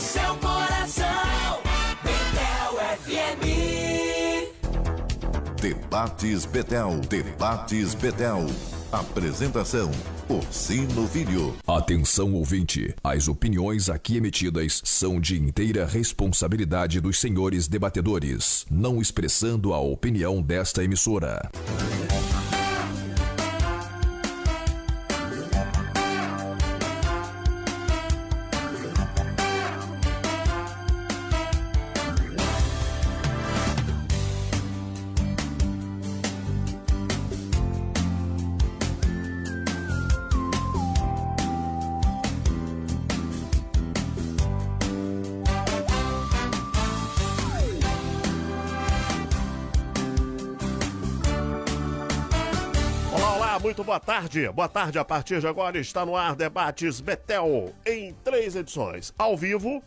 seu coração. Betel FM. Debates Betel. Debates Betel. Apresentação: Orsino Filho. Atenção, ouvinte. As opiniões aqui emitidas são de inteira responsabilidade dos senhores debatedores, não expressando a opinião desta emissora. Muito boa tarde. Boa tarde. A partir de agora está no ar Debates Betel em 3 edições. Ao vivo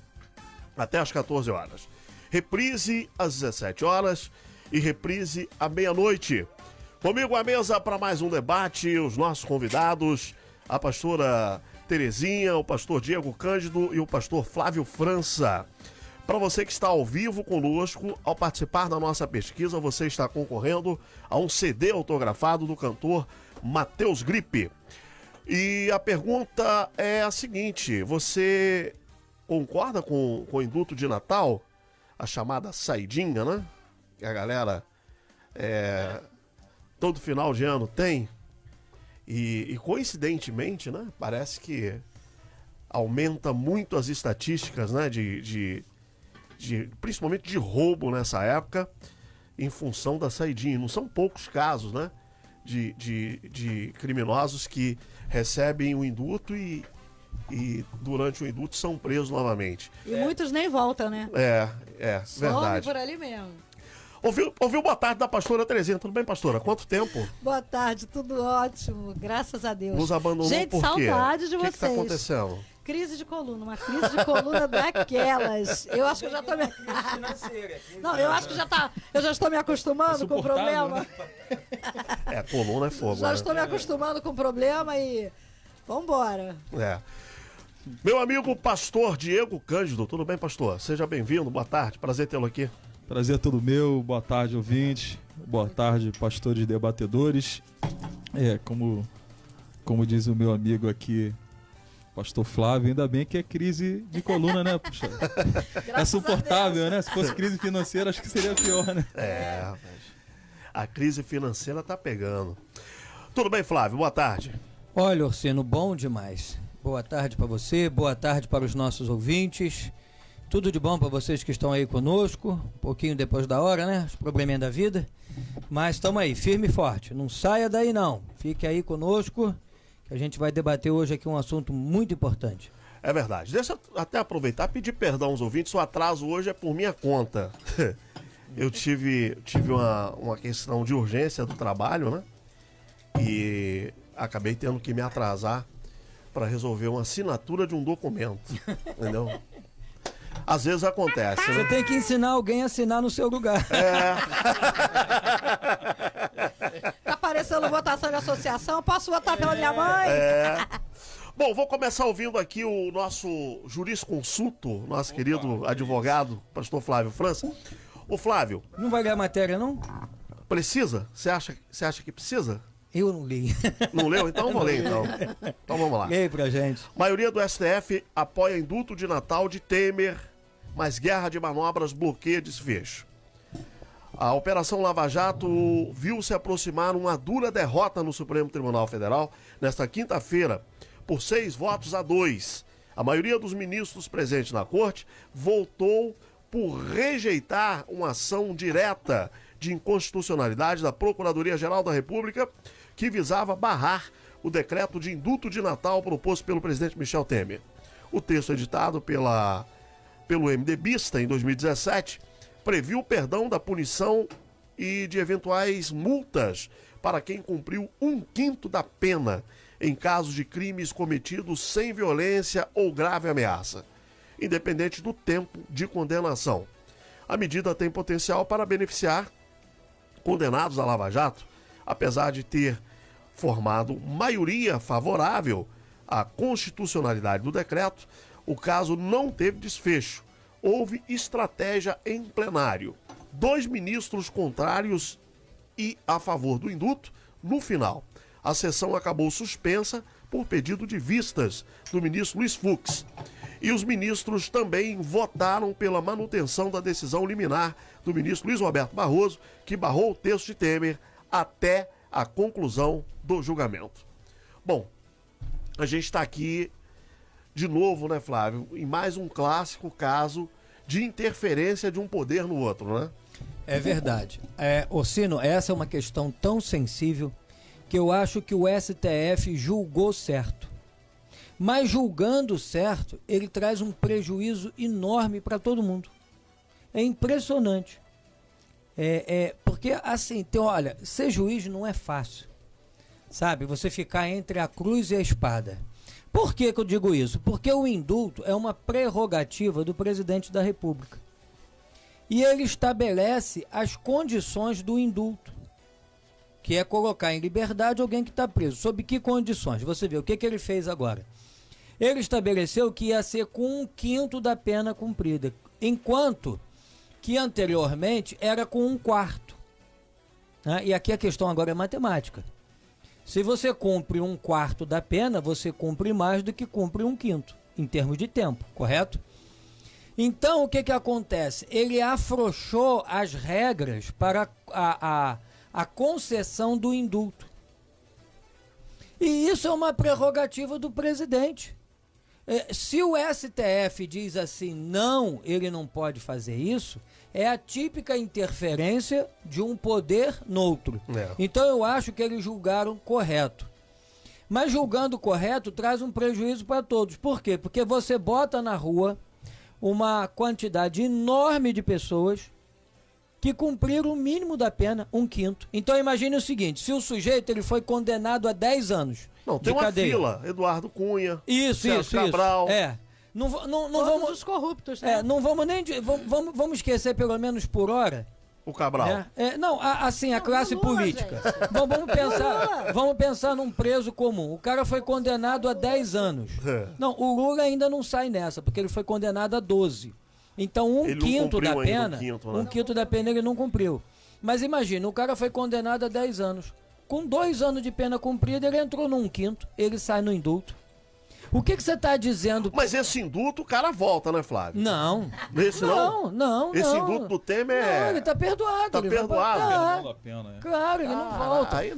até às 14 horas. Reprise às 17 horas e reprise à meia-noite. Comigo à mesa para mais um debate, os nossos convidados, a pastora Terezinha, o pastor Diego Cândido e o pastor Flávio França. Para você que está ao vivo conosco, ao participar da nossa pesquisa, você está concorrendo a um CD autografado do cantor Matheus Gripe. E a pergunta é a seguinte: você concorda com o induto de Natal? A chamada saidinha, né? Que a galera todo final de ano tem. E coincidentemente, né? Parece que aumenta muito as estatísticas, né? Principalmente de roubo nessa época, em função da saidinha. Não são poucos casos, né? De criminosos que recebem o induto e durante o induto são presos novamente. E muitos nem voltam, né? Verdade. Some por ali mesmo. Ouviu boa tarde da pastora Terezinha. Tudo bem, pastora? Quanto tempo? Boa tarde, tudo ótimo, graças a Deus. Nos abandonou Gente, por quê? saudade de vocês. O que está acontecendo? Crise de coluna, uma crise de coluna daquelas. Eu acho que eu já tô Não, eu acho que eu já estou me acostumando com o problema. Né? Coluna é fogo. Já estou me acostumando com o problema e vambora. Meu amigo pastor Diego Cândido, tudo bem, pastor? Seja bem-vindo, boa tarde, prazer tê-lo aqui. Prazer é todo meu, boa tarde, ouvintes, boa tarde, pastores debatedores. Como diz o meu amigo aqui, pastor Flávio, ainda bem que é crise de coluna, né? Puxa, é suportável, né? Se fosse crise financeira, acho que seria pior, né? A crise financeira tá pegando. Tudo bem, Flávio? Boa tarde. Olha, Orsino, bom demais. Boa tarde para você, boa tarde para os nossos ouvintes. Tudo de bom para vocês que estão aí conosco, um pouquinho depois da hora, né? Os probleminhas da vida. Mas estamos aí, firme e forte. Não saia daí não. Fique aí conosco, que a gente vai debater hoje aqui um assunto muito importante. É verdade. Deixa eu até aproveitar e pedir perdão aos ouvintes. O atraso hoje é por minha conta. Eu tive uma questão de urgência do trabalho, né? E acabei tendo que me atrasar para resolver uma assinatura de um documento. Entendeu? Às vezes acontece. Você tem que ensinar alguém a assinar no seu lugar. Tá aparecendo votação de associação, posso votar pela minha mãe? Bom, vou começar ouvindo aqui o nosso jurisconsulto, nosso querido advogado, pastor Flávio França. Ô Flávio. Não vai ler a matéria, não? Precisa? Você acha que precisa? Eu não li. Não leu? Então vou ler, então. Então vamos lá. Lê aí pra gente. Maioria do STF apoia induto de Natal de Temer, mas guerra de manobras bloqueia desfecho. A Operação Lava Jato viu se aproximar uma dura derrota no Supremo Tribunal Federal nesta quinta-feira, por 6-2. A maioria dos ministros presentes na corte votou por rejeitar uma ação direta de inconstitucionalidade da Procuradoria-Geral da República que visava barrar o decreto de induto de Natal proposto pelo presidente Michel Temer. O texto editado pelo MDBista em 2017 previu o perdão da punição e de eventuais multas para quem cumpriu 1/5 da pena em casos de crimes cometidos sem violência ou grave ameaça, independente do tempo de condenação. A medida tem potencial para beneficiar condenados à Lava Jato, apesar de ter formado maioria favorável à constitucionalidade do decreto. O caso não teve desfecho. Houve estratégia em plenário. 2 ministros contrários e a favor do indulto no final. A sessão acabou suspensa por pedido de vistas do ministro Luiz Fux. E os ministros também votaram pela manutenção da decisão liminar do ministro Luiz Roberto Barroso, que barrou o texto de Temer até a conclusão do julgamento. Bom, a gente está aqui de novo, né, Flávio, em mais um clássico caso de interferência de um poder no outro, né? É verdade. Orsino, essa é uma questão tão sensível que eu acho que o STF julgou certo. Mas julgando certo, ele traz um prejuízo enorme para todo mundo. É impressionante. Porque, assim, olha, ser juiz não é fácil. Sabe? Você ficar entre a cruz e a espada. Por que eu digo isso? Porque o indulto é uma prerrogativa do presidente da República. E ele estabelece as condições do indulto, que é colocar em liberdade alguém que está preso. Sob que condições? Você vê o que ele fez agora. Ele estabeleceu que ia ser com 1/5 da pena cumprida, enquanto que anteriormente era com 1/4. Né? E aqui a questão agora é matemática. Se você cumpre 1/4 da pena, você cumpre mais do que cumpre 1/5, em termos de tempo, correto? Então, o que acontece? Ele afrouxou as regras para a concessão do indulto. E isso é uma prerrogativa do presidente. Se o STF diz assim, não, ele não pode fazer isso, é a típica interferência de um poder noutro. Então eu acho que eles julgaram correto. Mas julgando correto traz um prejuízo para todos. Por quê? Porque você bota na rua uma quantidade enorme de pessoas que cumpriram o mínimo da pena, 1/5. Então imagine o seguinte, se o sujeito ele foi condenado a 10 anos tem uma cadeia. Fila, Eduardo Cunha, Isso. Cabral. Não Todos vamos os corruptos, né? não vamos nem vamos esquecer pelo menos por hora. O Cabral. Assim, a classe Lula, política. Vamos pensar num preso comum. O cara foi condenado a 10 anos. Não, o Lula ainda não sai nessa, porque ele foi condenado a 12. Então, 1/5 da pena, 1/5 da pena ele não cumpriu. Mas imagina, o cara foi condenado a 10 anos. Com 2 anos de pena cumprida, ele entrou no 1/5, ele sai no indulto. O que você está dizendo? Mas esse indulto, o cara volta, né, Flávio? Não. Esse não? Esse indulto do Temer Não, ele está perdoado. Tá perdoado. Não pena, Claro, ele não volta. Aí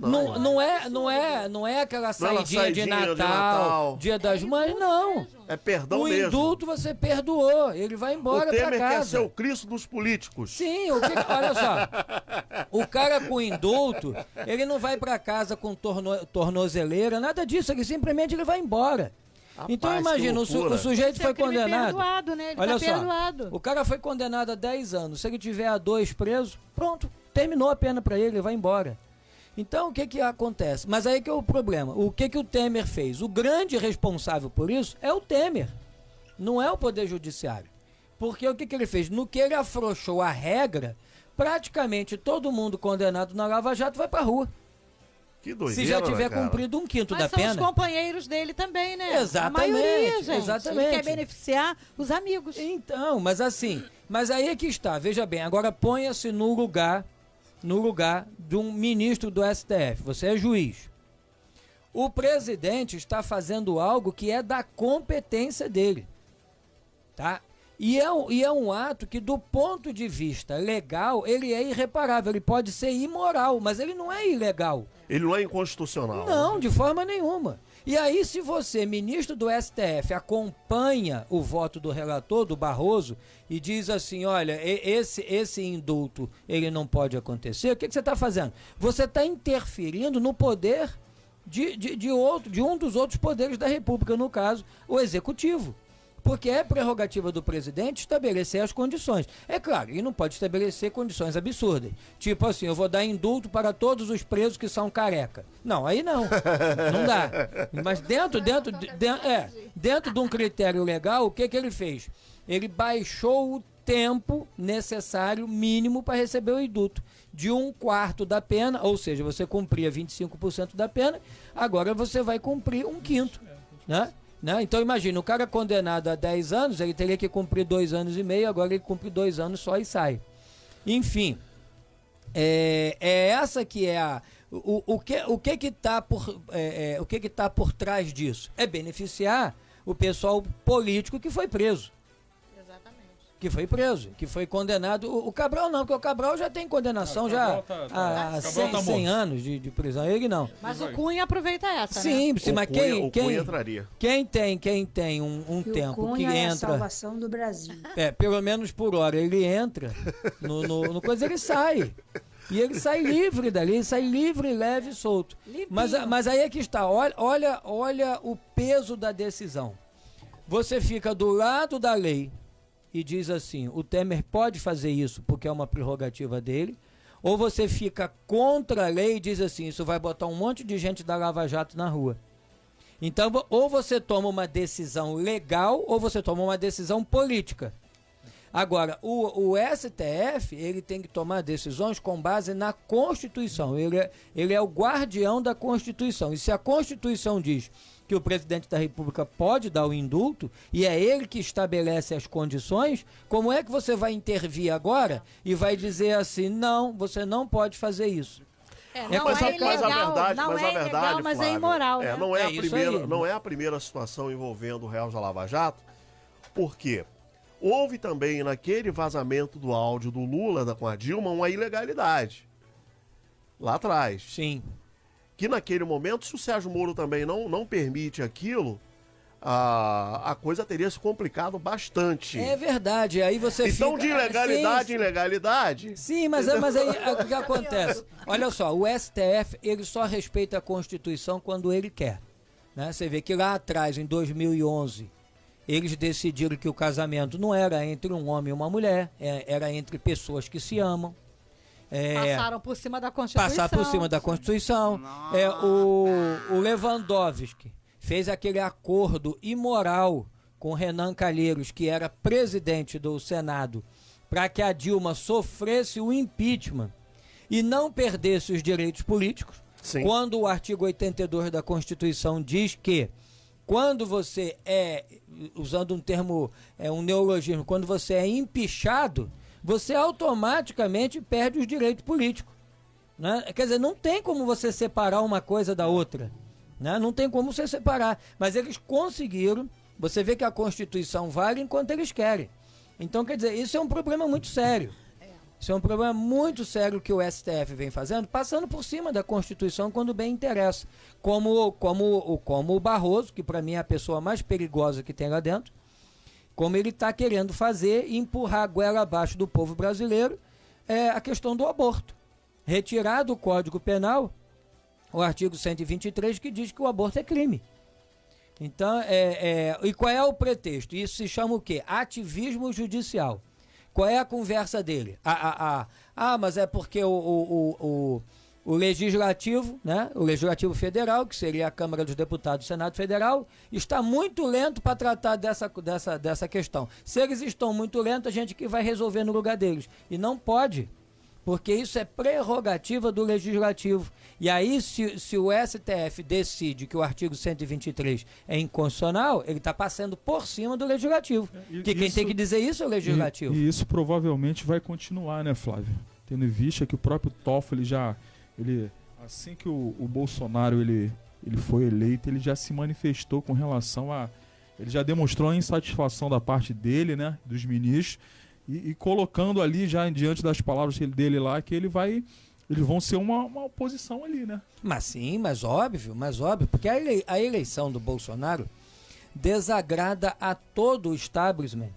Não é aquela saidinha de Natal, Dia das Mães, não. É perdão O mesmo. indulto você perdoou, ele vai embora O pra Temer casa. quer ser o Cristo dos políticos. Sim, olha só. O cara com indulto, ele não vai pra casa com tornozeleira, nada disso, ele simplesmente vai embora. Rapaz, então imagina, o sujeito foi condenado. Perdoado, né? Ele Olha tá só, perdoado. o cara foi condenado a 10 anos. Se ele tiver a 2 preso, pronto, terminou a pena pra ele vai embora. Então, o que acontece? Mas aí que é o problema. O que o Temer fez? O grande responsável por isso é o Temer, não é o Poder Judiciário. Porque o que ele fez? No que ele afrouxou a regra, praticamente todo mundo condenado na Lava Jato vai pra rua. Que doideira, se já tiver né, cumprido 1/5 da Mas são pena. os companheiros dele também, né? Exatamente, A maioria, gente. exatamente. Ele quer beneficiar os amigos. Então, mas aí é que está, veja bem, agora ponha-se no lugar de um ministro do STF, você é juiz. O presidente está fazendo algo que é da competência dele, tá? E é um ato que, do ponto de vista legal, ele é irreparável, ele pode ser imoral, mas ele não é ilegal. Ele não é inconstitucional. Não, de forma nenhuma. E aí, se você, ministro do STF, acompanha o voto do relator, do Barroso, e diz assim, olha, esse indulto, ele não pode acontecer, o que você está fazendo? Você está interferindo no poder de um dos outros poderes da República, no caso, o Executivo. Porque é prerrogativa do presidente estabelecer as condições. É claro, ele não pode estabelecer condições absurdas. Tipo assim, eu vou dar indulto para todos os presos que são careca. Não, aí não. Não dá. Mas dentro de um critério legal, o que ele fez? Ele baixou o tempo necessário, mínimo, para receber o indulto. De 1/4 da pena, ou seja, você cumpria 25% da pena, agora você vai cumprir 1/5, né? Né? Então imagina, o cara condenado a 10 anos, ele teria que cumprir 2 anos e meio, agora ele cumpre 2 anos só e sai. Enfim, é essa que é a... O que que tá por trás disso? É beneficiar o pessoal político que foi preso. Que foi condenado. O Cabral não, porque o Cabral já tem condenação há 100 anos de prisão. Ele não. Mas o Cunha aproveita essa, sim, né? Sim, mas quem tem um tempo que entra... É a salvação do Brasil. Pelo menos por hora, ele entra no coisa, ele sai. E ele sai livre dali, ele sai livre, leve e solto. Mas aí é que está, olha o peso da decisão. Você fica do lado da lei e diz assim, o Temer pode fazer isso porque é uma prerrogativa dele, ou você fica contra a lei e diz assim, isso vai botar um monte de gente da Lava Jato na rua. Então, ou você toma uma decisão legal, ou você toma uma decisão política. Agora, o STF, ele tem que tomar decisões com base na Constituição. Ele é o guardião da Constituição. E se a Constituição diz que o presidente da República pode dar o indulto, e é ele que estabelece as condições, como é que você vai intervir agora e vai dizer assim, não, você não pode fazer isso? Mas a verdade, mas Flávio, é imoral. Não é a primeira situação envolvendo o réu da Lava Jato, porque houve também naquele vazamento do áudio do Lula com a Dilma uma ilegalidade. Lá atrás. Sim. Que naquele momento, se o Sérgio Moro também não permite aquilo, a coisa teria se complicado bastante. É verdade, aí você então, fica... de ilegalidade em ilegalidade... Sim, mas aí o que acontece? Olha só, o STF, ele só respeita a Constituição quando ele quer. Né? Você vê que lá atrás, em 2011, eles decidiram que o casamento não era entre um homem e uma mulher, era entre pessoas que se amam. Passaram por cima da Constituição. Passar por cima da Constituição. O Lewandowski fez aquele acordo imoral com Renan Calheiros, que era presidente do Senado, para que a Dilma sofresse o impeachment e não perdesse os direitos políticos. Sim. Quando o artigo 82 da Constituição diz que quando você usando um termo, um neologismo, quando você é empichado, você automaticamente perde os direitos políticos. Né? Quer dizer, não tem como você separar uma coisa da outra. Né? Não tem como você separar. Mas eles conseguiram. Você vê que a Constituição vale enquanto eles querem. Então, quer dizer, isso é um problema muito sério. Isso é um problema muito sério que o STF vem fazendo, passando por cima da Constituição quando bem interessa. Como o Barroso, que para mim é a pessoa mais perigosa que tem lá dentro, como ele está querendo fazer e empurrar a goela abaixo do povo brasileiro a questão do aborto. Retirar do Código Penal o artigo 123 que diz que o aborto é crime. Então, e qual é o pretexto? Isso se chama o quê? Ativismo judicial. Qual é a conversa dele? Mas é porque o Legislativo, né? O Legislativo Federal, que seria a Câmara dos Deputados do Senado Federal, está muito lento para tratar dessa questão. Se eles estão muito lentos, a gente que vai resolver no lugar deles. E não pode, porque isso é prerrogativa do Legislativo. E aí, se o STF decide que o artigo 123 é inconstitucional, ele está passando por cima do Legislativo. Quem tem que dizer isso é o Legislativo. E isso provavelmente vai continuar, né, Flávio? Tendo em vista que o próprio Toffoli assim que o Bolsonaro ele foi eleito, ele já se manifestou com relação ele já demonstrou a insatisfação da parte dele, né, dos ministros, e colocando ali já diante das palavras dele lá que eles vão ser uma oposição ali, né? Mas sim, mas óbvio, porque a eleição do Bolsonaro desagrada a todo o establishment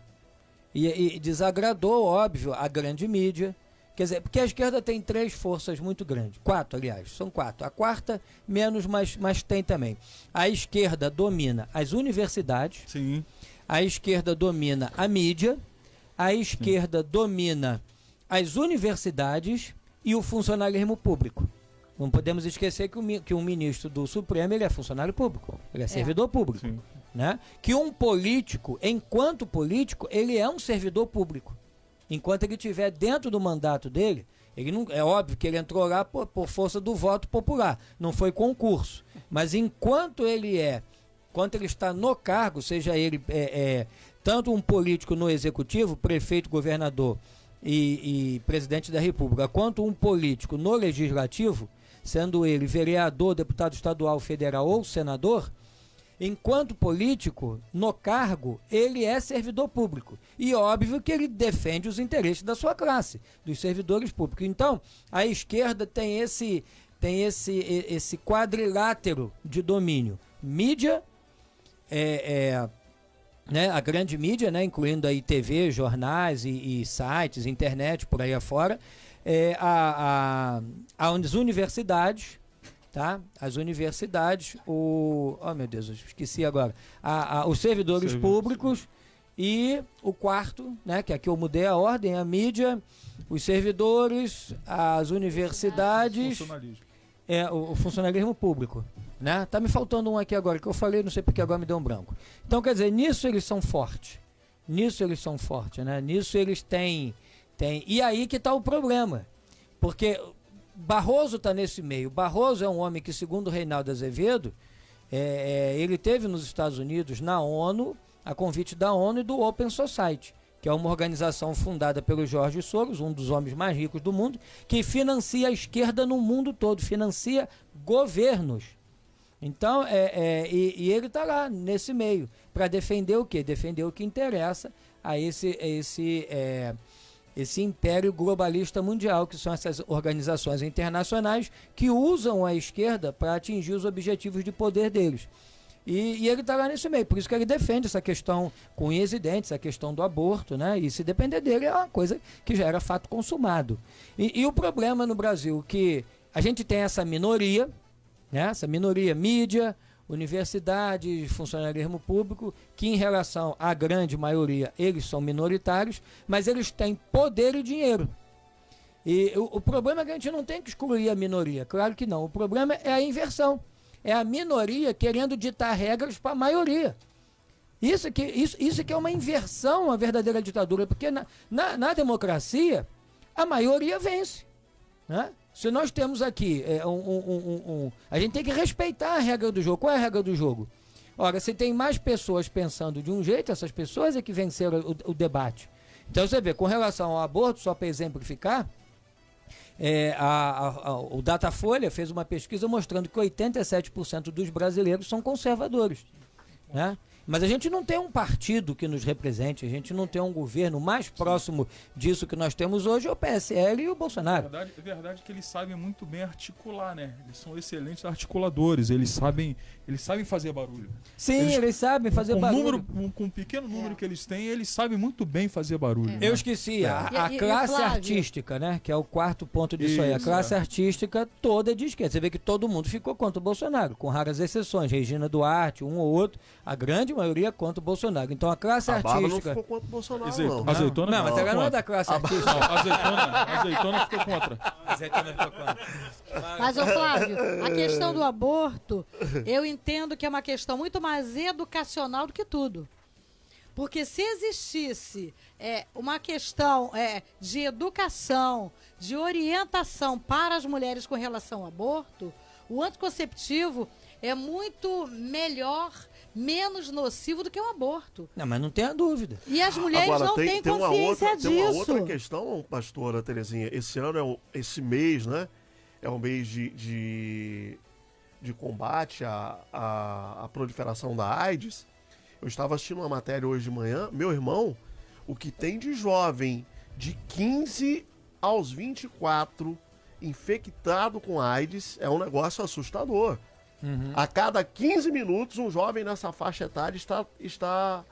e desagradou, óbvio, a grande mídia. Quer dizer, porque a esquerda tem 3 forças muito grandes. 4, aliás, são 4. A quarta, menos, mas tem também. A esquerda domina as universidades. Sim. A esquerda domina a mídia. A esquerda domina as universidades e o funcionalismo público. Não podemos esquecer que um ministro do Supremo ele é funcionário público. Ele é servidor público. Né? Que um político, enquanto político, ele é um servidor público. Enquanto ele estiver dentro do mandato dele, ele não, é óbvio que ele entrou lá por força do voto popular, não foi concurso. Mas enquanto ele é quanto ele está no cargo, seja ele tanto um político no executivo, prefeito, governador e presidente da República, quanto um político no legislativo, sendo ele vereador, deputado estadual, federal ou senador, enquanto político, no cargo, ele é servidor público. E óbvio que ele defende os interesses da sua classe, dos servidores públicos. Então, a esquerda tem esse quadrilátero de domínio. Mídia, né, a grande mídia, né, incluindo aí TV, jornais e sites, internet, por aí afora, as universidades, tá? As universidades, meu Deus, eu esqueci agora, os servidores públicos e o quarto, né, que aqui eu mudei a ordem, a mídia, os servidores, as universidades, o funcionalismo público. Né? Tá me faltando um aqui agora, que eu falei, não sei porque agora me deu um branco. Então, quer dizer, nisso eles são fortes. Né? Nisso eles têm... E aí que está o problema. Porque Barroso está nesse meio. Barroso é um homem que, segundo o Reinaldo Azevedo, ele teve nos Estados Unidos, na ONU, a convite da ONU e do Open Society, que é uma organização fundada pelo Jorge Soros, um dos homens mais ricos do mundo, que financia a esquerda no mundo todo, financia governos. Então, e ele está lá, nesse meio, para defender o quê? Defender o que interessa a esse império globalista mundial, que são essas organizações internacionais que usam a esquerda para atingir os objetivos de poder deles. E ele está lá nesse meio, por isso que ele defende essa questão com unhas e dentes, essa questão do aborto, né? E se depender dele é uma coisa que já era fato consumado. E o problema no Brasil é que a gente tem essa minoria, né? Essa minoria, mídia, universidades, funcionalismo público, que em relação à grande maioria eles são minoritários, mas eles têm poder e dinheiro. E o problema é que a gente não tem que excluir a minoria, claro que não. O problema é a inversão. É a minoria querendo ditar regras para a maioria. Isso que é uma inversão, uma verdadeira ditadura, porque na democracia a maioria vence, né? Se nós temos aqui a gente tem que respeitar a regra do jogo. Qual é a regra do jogo? Ora, se tem mais pessoas pensando de um jeito, essas pessoas é que venceram o debate. Então você vê, com relação ao aborto, só para exemplificar, o Datafolha fez uma pesquisa mostrando que 87% dos brasileiros são conservadores, né? Mas a gente não tem um partido que nos represente, a gente não tem um governo mais próximo disso que nós temos hoje, é o PSL e o Bolsonaro. É verdade que eles sabem muito bem articular, né? Eles são excelentes articuladores, eles sabem fazer barulho. Sim, eles sabem fazer barulho. Com um pequeno número que eles têm, eles sabem muito bem fazer barulho. Né? Eu esqueci, a classe artística, né? Que é o quarto ponto disso aí. A classe artística toda é de esquerda. Você vê que todo mundo ficou contra o Bolsonaro, com raras exceções. Regina Duarte, um ou outro, a grande maioria contra o Bolsonaro. Então a classe artística... Não ficou contra o Bolsonaro, não. Azeitona não, mas ela não é da classe artística. Não, azeitona ficou contra. Azeitona ficou contra. Mas, ô Flávio, a questão do aborto, eu entendo que é uma questão muito mais educacional do que tudo. Porque se existisse uma questão de educação, de orientação para as mulheres com relação ao aborto, o anticonceptivo é muito melhor, menos nocivo do que o aborto. Não, mas não tenha dúvida. E as mulheres agora, não têm consciência disso. Tem uma outra questão, pastora Terezinha. Esse ano, esse mês, né? É um mês de combate à proliferação da AIDS. Eu estava assistindo uma matéria hoje de manhã. Meu irmão, o que tem de jovem de 15 aos 24 infectado com AIDS é um negócio assustador. Uhum. A cada 15 minutos, um jovem nessa faixa etária está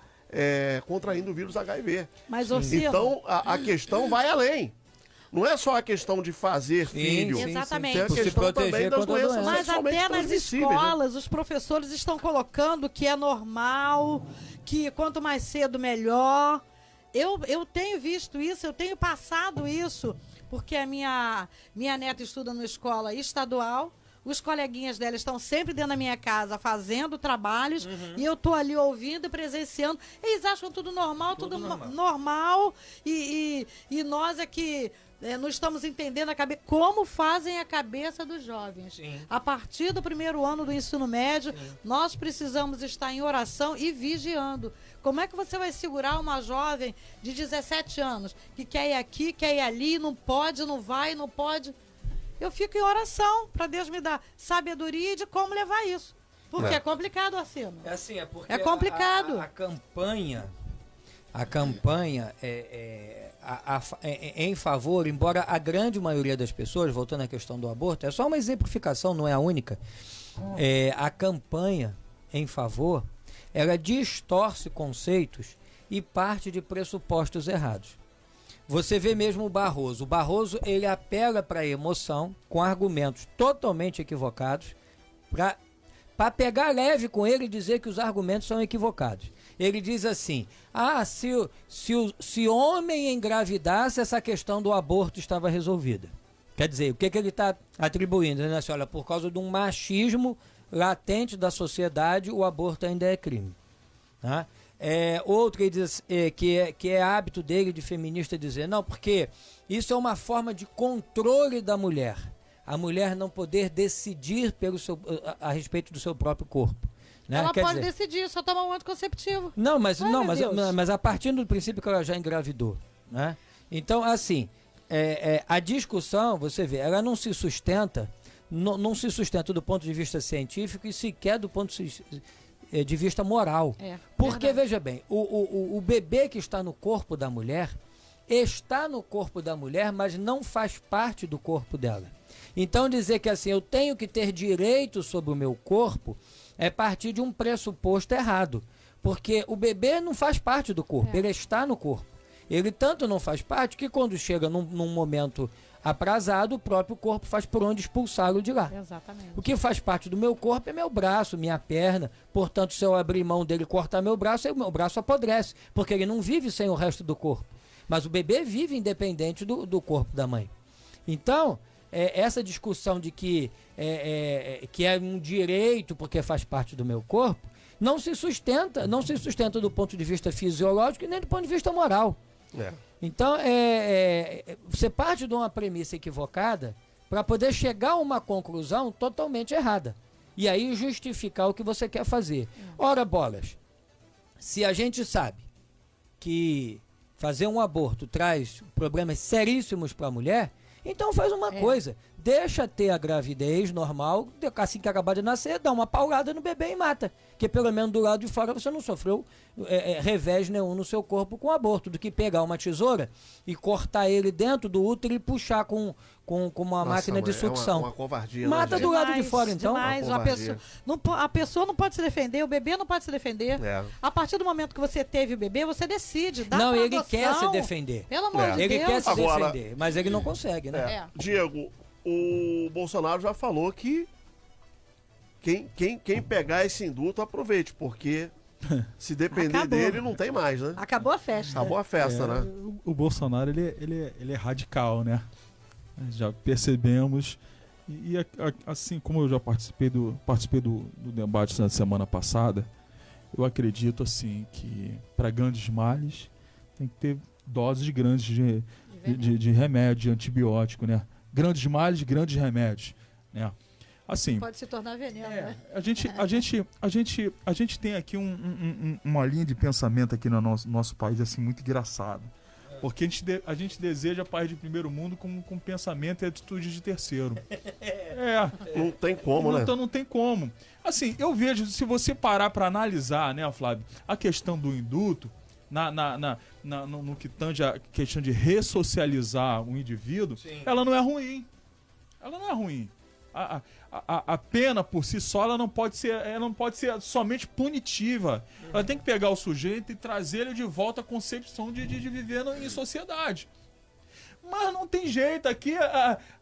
contraindo o vírus HIV. Mas, então, a questão vai além. Não é só a questão de fazer filho. Exatamente. Tem a questão também das doenças Mas até nas escolas, né? os professores estão colocando que é normal, que quanto mais cedo, melhor. Eu tenho visto isso, eu tenho passado isso, porque a minha neta estuda numa escola estadual, os coleguinhas dela estão sempre dentro da minha casa fazendo trabalhos e eu tô ali ouvindo e presenciando. Eles acham tudo normal, tudo normal e nós aqui não estamos entendendo como fazem a cabeça dos jovens. Sim. A partir do primeiro ano do ensino médio, nós precisamos estar em oração e vigiando. Como é que você vai segurar uma jovem de 17 anos que quer ir aqui, quer ir ali, não pode, não vai, não pode? Eu fico em oração para Deus me dar sabedoria de como levar isso. Porque é complicado, Arsino. É assim, é porque É complicado. A campanha é em favor, embora a grande maioria das pessoas, voltando à questão do aborto, é só uma exemplificação, não é a única. A campanha em favor, ela distorce conceitos e parte de pressupostos errados. Você vê mesmo o Barroso. O Barroso, ele apela para a emoção com argumentos totalmente equivocados para pegar leve com ele e dizer que os argumentos são equivocados. Ele diz assim, se homem engravidasse, essa questão do aborto estava resolvida. Quer dizer, o que ele está atribuindo? Né? Assim, olha, por causa de um machismo latente da sociedade, o aborto ainda é crime. Tá? Outro ele diz que é hábito dele, de feminista, dizer, não, porque isso é uma forma de controle da mulher. A mulher não poder decidir a respeito do seu próprio corpo. Né? Ela Quer pode dizer, decidir, só tomar um anticonceptivo. Não, mas Deus. a partir do princípio que ela já engravidou. Né? Então, assim, a discussão, você vê, ela não se sustenta, não se sustenta do ponto de vista científico e sequer do ponto de vista moral. Porque, verdade. veja bem, o bebê que está no corpo da mulher, está no corpo da mulher, mas não faz parte do corpo dela. Então, dizer que assim, eu tenho que ter direito sobre o meu corpo é partir de um pressuposto errado. Porque o bebê não faz parte do corpo, ele está no corpo. Ele tanto não faz parte que quando chega num momento aprazado, o próprio corpo faz por onde expulsá-lo de lá. Exatamente. O que faz parte do meu corpo é meu braço, minha perna. Portanto, se eu abrir mão dele e cortar meu braço, o meu braço apodrece, porque ele não vive sem o resto do corpo. Mas o bebê vive independente do corpo da mãe. Então, essa discussão de que é um direito porque faz parte do meu corpo, não se sustenta do ponto de vista fisiológico e nem do ponto de vista moral. Então, você parte de uma premissa equivocada para poder chegar a uma conclusão totalmente errada. E aí justificar o que você quer fazer. Ora, bolas, se a gente sabe que fazer um aborto traz problemas seríssimos para a mulher, então faz uma coisa, deixa ter a gravidez normal, assim que acabar de nascer, dá uma paulada no bebê e mata. Que pelo menos do lado de fora você não sofreu revés nenhum no seu corpo com aborto, do que pegar uma tesoura e cortar ele dentro do útero e puxar com uma máquina de sucção. É uma covardia. Mata do lado de fora, então. Demais. A pessoa não pode se defender, o bebê não pode se defender. A partir do momento que você teve o bebê, você decide. Não, ele quer se defender. Pelo amor de Ele Deus. quer se Agora, defender, mas ele não consegue, né? Diego, o Bolsonaro já falou que quem pegar esse indulto, aproveite, porque se depender Acabou. dele, não tem mais, né? Acabou a festa. Acabou a festa, né? O Bolsonaro, ele é radical, né? Já percebemos. Assim como eu já participei do debate na semana passada, eu acredito assim que para grandes males tem que ter doses grandes de remédio, de antibiótico, né? Grandes males, grandes remédios, né? Assim, Pode se tornar veneno, né? a gente tem aqui uma linha de pensamento aqui no nosso país assim muito engraçado. Porque a gente deseja país de primeiro mundo com pensamento e atitude de terceiro. Não tem como, né? Então não tem como. Assim, eu vejo, se você parar para analisar, né, Flávio, a questão do indulto, no que tange a questão de ressocializar o indivíduo, ela não é ruim. Ela não é ruim. A pena por si só ela não pode ser somente punitiva. Ela tem que pegar o sujeito e trazer ele de volta à concepção de viver em sociedade. Mas não tem jeito.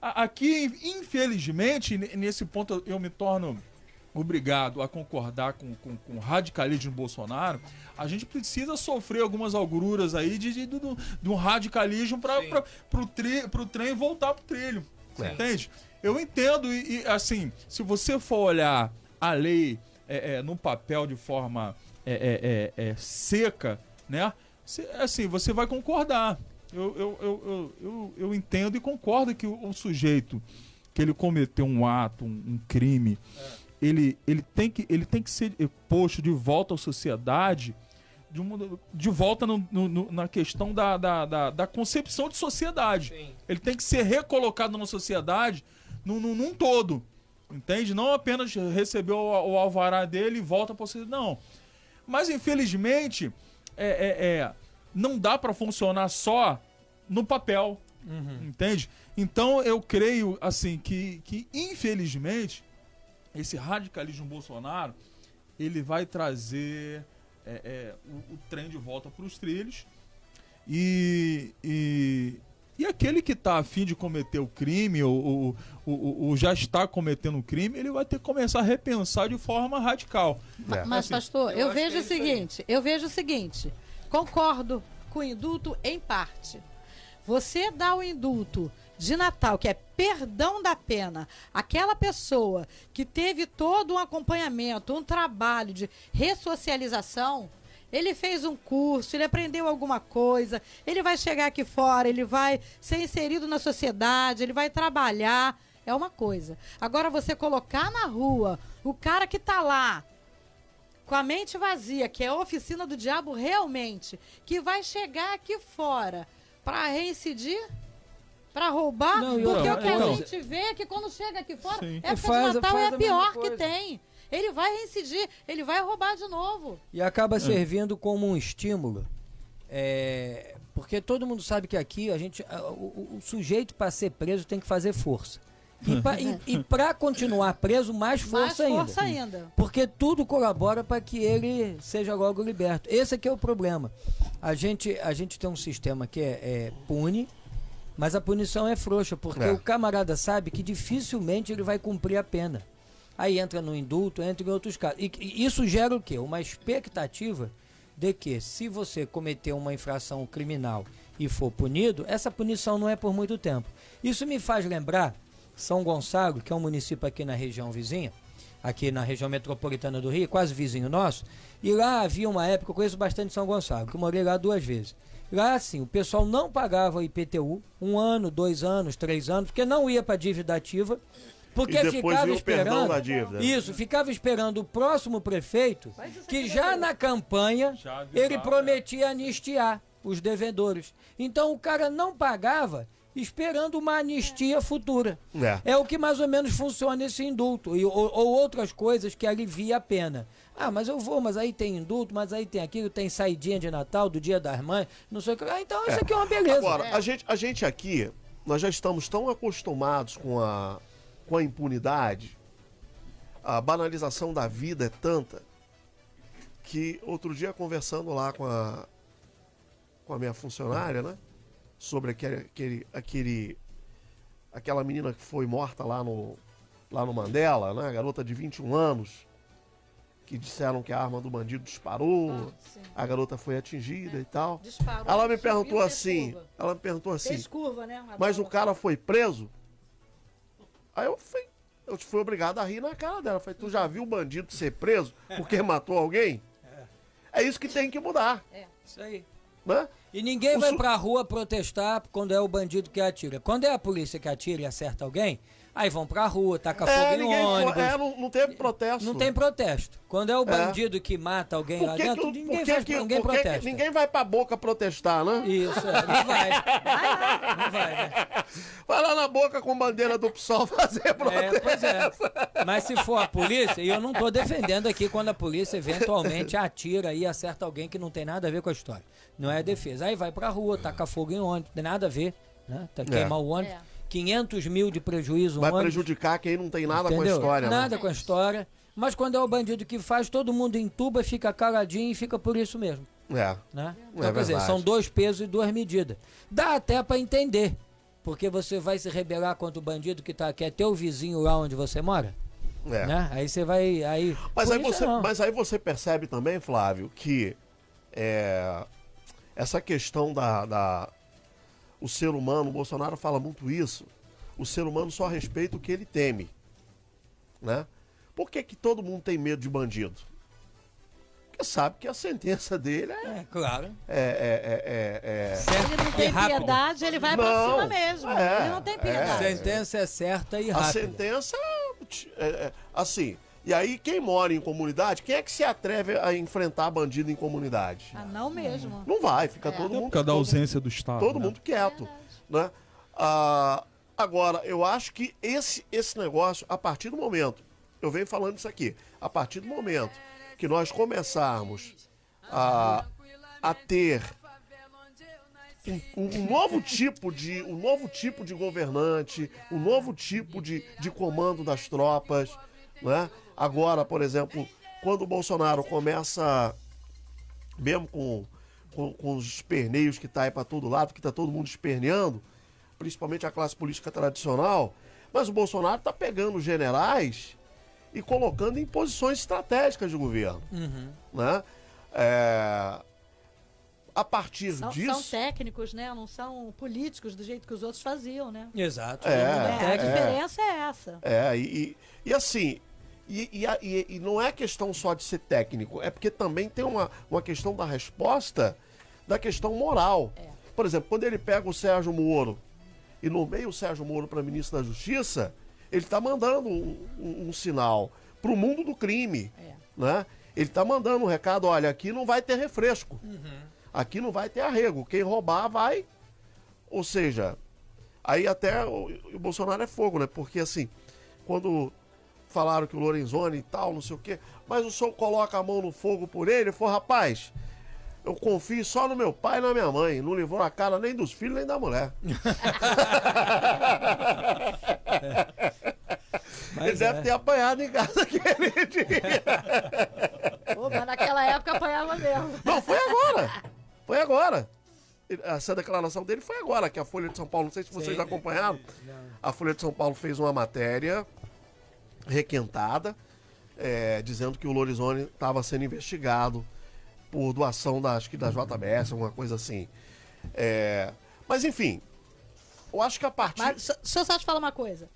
Aqui, infelizmente, nesse ponto eu me torno obrigado a concordar com o radicalismo do Bolsonaro. A gente precisa sofrer algumas agruras aí de um radicalismo para o trem voltar pro trilho. Entende? Eu entendo assim, se você for olhar a lei no papel de forma seca, né? Assim, você vai concordar. Eu entendo e concordo que o sujeito que ele cometeu um ato, um crime, ele tem que ser posto de volta à sociedade, de volta na questão da concepção de sociedade. Sim. Ele tem que ser recolocado na sociedade num todo, entende? Não apenas receber o alvará dele e volta para você. Não. Mas, infelizmente, não dá para funcionar só no papel, entende? Então, eu creio, assim, que infelizmente, esse radicalismo Bolsonaro, ele vai trazer o trem de volta para os trilhos e aquele que está a fim de cometer o crime ou já está cometendo o crime, ele vai ter que começar a repensar de forma radical. Mas, Assim, pastor, eu vejo o seguinte, concordo com o indulto em parte. Você dá o indulto de Natal, que é perdão da pena, aquela pessoa que teve todo um acompanhamento, um trabalho de ressocialização, ele fez um curso, ele aprendeu alguma coisa, ele vai chegar aqui fora, ele vai ser inserido na sociedade, ele vai trabalhar, é uma coisa. Agora, você colocar na rua o cara que tá lá, com a mente vazia, que é a oficina do diabo realmente, que vai chegar aqui fora para reincidir, para roubar, Não, porque o que a não. gente vê é que quando chega aqui fora, Sim. época Faz- de Natal faz é a a pior mesma que coisa. tem. Ele vai reincidir, ele vai roubar de novo. E acaba servindo como um estímulo. Porque todo mundo sabe que aqui o sujeito para ser preso tem que fazer força. E para continuar preso, mais força Mais ainda. força ainda. Porque tudo colabora para que ele seja logo liberto. Esse aqui é o problema. A gente tem um sistema que pune, mas a punição é frouxa, porque o camarada sabe que dificilmente ele vai cumprir a pena. Aí entra no indulto, entra em outros casos. E isso gera o quê? Uma expectativa de que, se você cometer uma infração criminal e for punido, essa punição não é por muito tempo. Isso me faz lembrar São Gonçalo, que é um município aqui na região vizinha, aqui na região metropolitana do Rio, quase vizinho nosso, e lá havia uma época, eu conheço bastante São Gonçalo, que eu morei lá 2 vezes. Lá, assim, o pessoal não pagava IPTU, 1 ano, 2 anos, 3 anos, porque não ia para dívida ativa, porque E depois ficava vinha o perdão esperando. da dívida. Isso, ficava esperando o próximo prefeito, que já na campanha Já avisava, ele prometia anistiar os devedores. Então o cara não pagava esperando uma anistia futura. É o que mais ou menos funciona esse indulto. Ou outras coisas que alivia a pena. Ah, mas eu vou, mas aí tem indulto, mas aí tem aquilo, tem saidinha de Natal, do Dia das Mães, não sei o que. Ah, então isso aqui é uma beleza. Agora, a gente aqui, nós já estamos tão acostumados com a impunidade, a banalização da vida é tanta, que outro dia, conversando lá com a minha funcionária, né, sobre aquela menina que foi morta lá no Mandela, né, a garota de 21 anos, que disseram que a arma do bandido disparou, a garota foi atingida e tal. Disparou, Ela me subiu, perguntou fez assim, curva. Fez curva, né? mas o cara foi preso? Aí eu fui obrigado a rir na cara dela. Eu falei, tu já viu o bandido ser preso porque matou alguém? É isso que tem que mudar, Isso aí. né? E ninguém O vai su- pra rua protestar quando é o bandido que atira. Quando é a polícia que atira e acerta alguém, aí vão pra rua, taca fogo em ônibus. Não teve protesto. Não tem protesto. Quando é o bandido que mata alguém lá dentro, ninguém protesta. Ninguém vai pra boca protestar, né? Isso, não vai. Não vai, né? Vai lá na boca com bandeira do PSOL fazer protesto. Pois é. Mas se for a polícia, e eu não tô defendendo aqui quando a polícia eventualmente atira e acerta alguém que não tem nada a ver com a história. Não é defesa. Aí vai pra rua, taca fogo em ônibus, não tem nada a ver, né? Queimar o ônibus. 500 mil de prejuízo. Vai ônibus, prejudicar quem não tem nada com a entendeu? história. né? Nada com a história. Mas quando é o bandido que faz, todo mundo entuba, fica caladinho e fica por isso mesmo. É. Né? É Então, quer dizer, verdade. são 2 pesos e 2 medidas. Dá até pra entender. Porque você vai se rebelar contra o bandido que é teu vizinho lá onde você mora. É. Né? Aí você vai. Mas aí você percebe também, Flávio, que essa questão o ser humano, o Bolsonaro fala muito isso, o ser humano só respeita o que ele teme, né? Por que todo mundo tem medo de bandido? Porque sabe que a sentença dele Claro. Ele não E tem rápido. piedade, ele vai pra Não, cima mesmo. é, Ele não tem A piedade. sentença é certa e A rápida. sentença assim. E aí, quem mora em comunidade, quem é que se atreve a enfrentar bandido em comunidade? Ah, não mesmo. Não vai, fica todo É mundo. por causa da ausência do Estado. Todo né? mundo quieto, né? Agora, eu acho que esse negócio, a partir do momento, eu venho falando isso aqui, a partir do momento que nós começarmos a ter um novo tipo de governante, um novo tipo de comando das tropas, né? Agora, por exemplo, quando o Bolsonaro começa, mesmo com os esperneios que tá aí para todo lado, que tá todo mundo esperneando, principalmente a classe política tradicional, mas o Bolsonaro tá pegando os generais e colocando em posições estratégicas de governo, né? A partir São disso... técnicos, né? Não são políticos do jeito que os outros faziam, né? Exato. A diferença é essa. E assim, e não é questão só de ser técnico, é porque também tem uma questão da resposta, da questão moral. Por exemplo, quando ele pega o Sérgio Moro e nomeia o Sérgio Moro para ministro da Justiça, ele está mandando um sinal para o mundo do crime, né? Ele está mandando um recado, olha, aqui não vai ter refresco, aqui não vai ter arrego, quem roubar vai... Ou seja, aí até o Bolsonaro é fogo, né? Porque assim, quando falaram que o Lorenzoni e tal, não sei o quê, mas o senhor coloca a mão no fogo por ele, falou, rapaz, eu confio só no meu pai e na minha mãe, não livrou a cara nem dos filhos nem da mulher. Ele deve ter apanhado em casa aquele dia. Pô, mas naquela época apanhava mesmo. Não, foi agora. Foi agora. Essa declaração dele foi agora, que a Folha de São Paulo, não sei se vocês acompanharam, a Folha de São Paulo fez uma matéria requentada, dizendo que o Lorenzoni estava sendo investigado por doação das JBS, alguma coisa assim. Mas enfim, eu acho que a partir... Mas deixa eu só te falar uma coisa.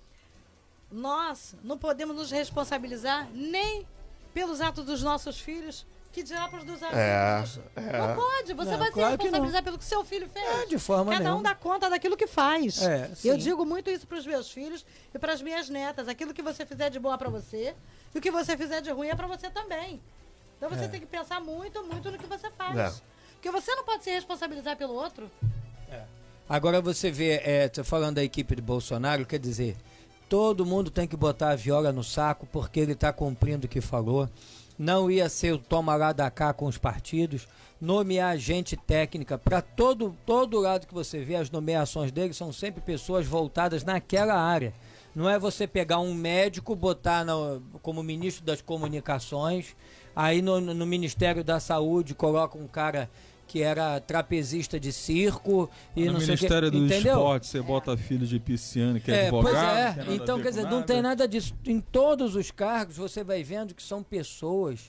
Nós não podemos nos responsabilizar nem pelos atos dos nossos filhos, que dirá para os dos amigos. Não pode, você Não, vai claro se que responsabilizar pelo que seu filho fez. De forma Cada um nenhuma. dá conta daquilo que faz. Eu Sim. digo muito isso para os meus filhos e para as minhas netas. Aquilo que você fizer de bom é para você e o que você fizer de ruim é para você também. Então você tem que pensar muito, muito no que você faz. Porque você não pode se responsabilizar pelo outro. Agora você vê, tô falando da equipe de Bolsonaro, quer dizer, todo mundo tem que botar a viola no saco porque ele está cumprindo o que falou. Não ia ser o toma lá da cá com os partidos, nomear gente técnica para todo lado que você vê, as nomeações dele são sempre pessoas voltadas naquela área. Não é você pegar um médico, botar como ministro das comunicações, aí no Ministério da Saúde coloca um cara que era trapezista de circo e No não sei o que. Ministério do Entendeu? Esporte, você bota filho de pisciano, que é Pois advogado. é, não tem nada a então ver quer com dizer, não nada. tem nada disso. Em todos os cargos você vai vendo que são pessoas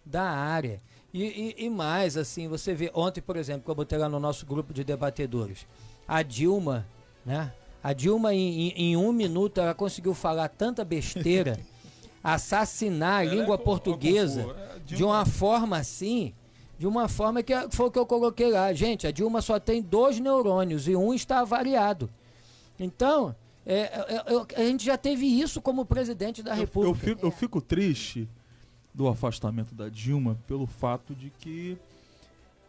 da área. E mais, assim, você vê, ontem, por exemplo, que eu botei lá no nosso grupo de debatedores, a Dilma, né? A Dilma, em 1 minuto, ela conseguiu falar tanta besteira, assassinar a língua portuguesa de uma forma assim, de uma forma que foi o que eu coloquei lá. Gente, a Dilma só tem 2 neurônios e um está avariado. Então, a gente já teve isso como presidente da República. Eu fico triste do afastamento da Dilma pelo fato de que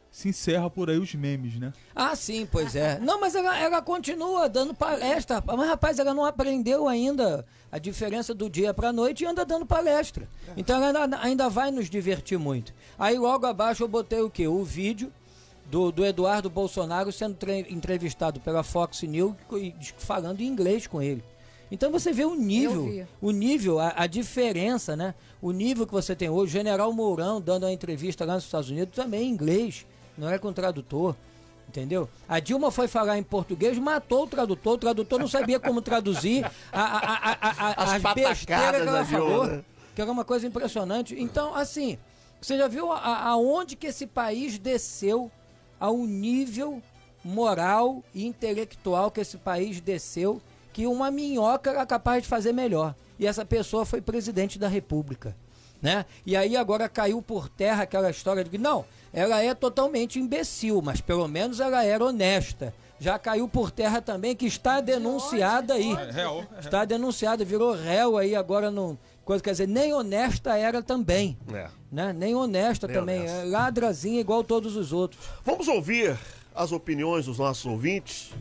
se encerra por aí os memes, né? Ah, sim, pois é. Não, mas ela continua dando palestra. Mas, rapaz, ela não aprendeu ainda a diferença do dia para a noite e anda dando palestra. Então ela ainda vai nos divertir muito. Aí logo abaixo eu botei o quê? O vídeo do Eduardo Bolsonaro sendo entrevistado pela Fox News falando em inglês com ele. Então você vê o nível, a diferença, né? O nível que você tem hoje. O General Mourão dando uma entrevista lá nos Estados Unidos também em inglês, não é com tradutor, entendeu? A Dilma foi falar em português, matou o tradutor não sabia como traduzir as besteiras que ela falou, né? que era uma coisa impressionante. Então, assim, você já viu aonde que esse país desceu, ao nível moral e intelectual que esse país desceu, que uma minhoca era capaz de fazer melhor. E essa pessoa foi presidente da República, né? E aí agora caiu por terra aquela história de que, não, ela é totalmente imbecil, mas pelo menos ela era honesta. Já caiu por terra também que está denunciada aí. Está denunciada, virou réu aí agora no... Coisa, quer dizer, nem honesta era também. Né? Nem honesta também. honesta. É ladrazinha igual todos os outros. Vamos ouvir as opiniões dos nossos ouvintes.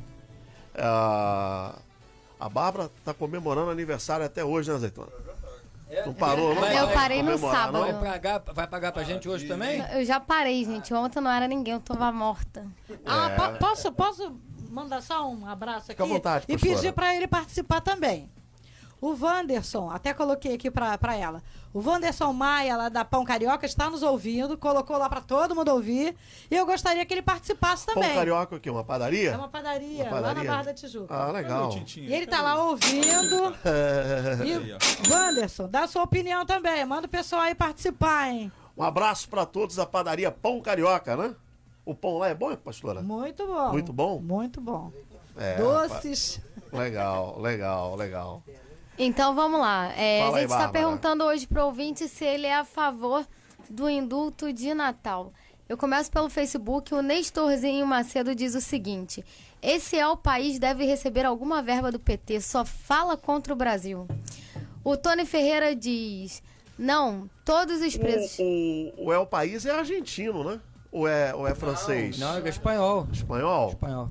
A Bárbara está comemorando aniversário até hoje, né, Azeitona? Não parou, não? Vai- Eu parei no comemorar, sábado. não? Vai pagar pra gente hoje também? Eu já parei, gente. Ontem não era ninguém, eu tava morta. Posso mandar só um abraço aqui? Fica à vontade, E pastora. pedir para ele participar também. O Wanderson, até coloquei aqui para ela. O Wanderson Maia, lá da Pão Carioca, está nos ouvindo, colocou lá para todo mundo ouvir. E eu gostaria que ele participasse Pão também. Carioca o quê? Uma padaria? É uma padaria, Uma lá na padaria? Barra da Tijuca. Ah, legal. E ele tá lá ouvindo. E, Wanderson, dá sua opinião também. Manda o pessoal aí participar, hein? Um abraço para todos da padaria Pão Carioca, né? O pão lá é bom, pastora? Muito bom. Muito bom? Muito bom. É, Doces. Legal, legal, legal. Então vamos lá. Fala A aí, gente está Bárbara. perguntando hoje pro ouvinte se ele é a favor do indulto de Natal. Eu começo pelo Facebook. O Nestorzinho Macedo diz o seguinte: esse é o país, deve receber alguma verba do PT, só fala contra o Brasil. O Tony Ferreira diz: não, todos os presos. O El País é argentino, né? Ou é francês? Não, é espanhol. Espanhol? Espanhol.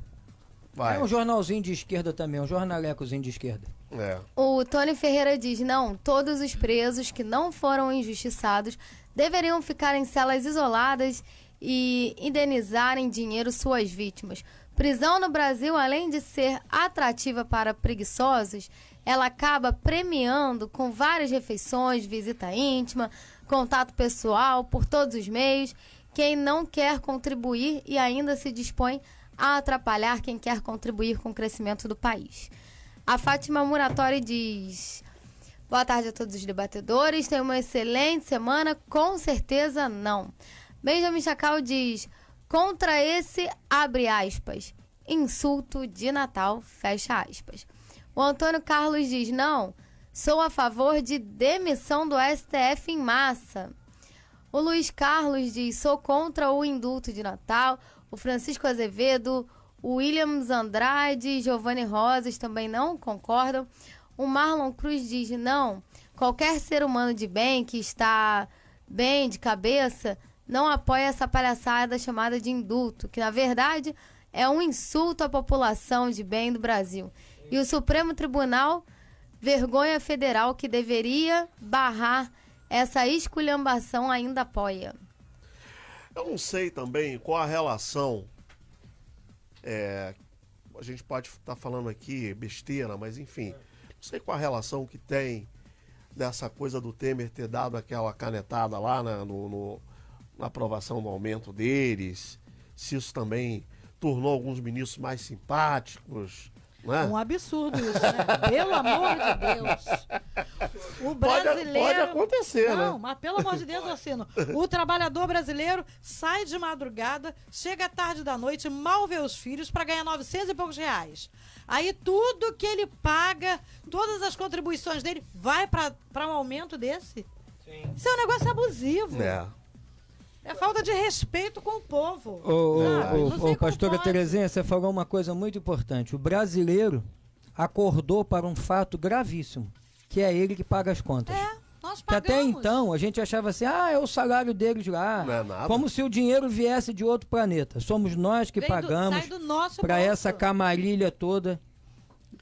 Vai. É um jornalzinho de esquerda também, um jornalecozinho de esquerda. É. O Tony Ferreira diz: não, todos os presos que não foram injustiçados deveriam ficar em celas isoladas e indenizarem dinheiro suas vítimas. Prisão no Brasil, além de ser atrativa para preguiçosos, ela acaba premiando com várias refeições, visita íntima, contato pessoal por todos os meios, quem não quer contribuir e ainda se dispõe a atrapalhar quem quer contribuir com o crescimento do país. A Fátima Muratori diz: boa tarde a todos os debatedores, tenham uma excelente semana, com certeza não. Benjamin Chacal diz: contra esse, abre aspas, insulto de Natal, fecha aspas. O Antônio Carlos diz: não, sou a favor de demissão do STF em massa. O Luiz Carlos diz: sou contra o indulto de Natal. O Francisco Azevedo, o Williams Andrade e Giovanni Rosas também não concordam. O Marlon Cruz diz: não, qualquer ser humano de bem que está bem de cabeça não apoia essa palhaçada chamada de indulto, que na verdade é um insulto à população de bem do Brasil. E o Supremo Tribunal, vergonha federal que deveria barrar essa esculhambação, ainda apoia. Eu não sei também qual a relação. A gente pode estar falando aqui besteira, mas enfim. Não sei qual a relação que tem dessa coisa do Temer ter dado aquela canetada lá na aprovação do aumento deles. Se isso também tornou alguns ministros mais simpáticos. Né? Um absurdo isso, né? Pelo amor de Deus. O brasileiro... Pode acontecer, Não, né? mas pelo amor de Deus, assino. O trabalhador brasileiro sai de madrugada, chega tarde da noite, mal vê os filhos para ganhar 900 e poucos reais. Aí tudo que ele paga, todas as contribuições dele, vai para um aumento desse? Sim. Isso é um negócio abusivo. É falta de respeito com o povo. Não sei como Pastora pode. Terezinha, você falou uma coisa muito importante. O brasileiro acordou para um fato gravíssimo, que é ele que paga as contas. Nós Que até pagamos. então a gente achava assim, é o salário deles lá. Não é nada. Como se o dinheiro viesse de outro planeta. Somos nós que pagamos sai do nosso para bolso. essa camarilha toda.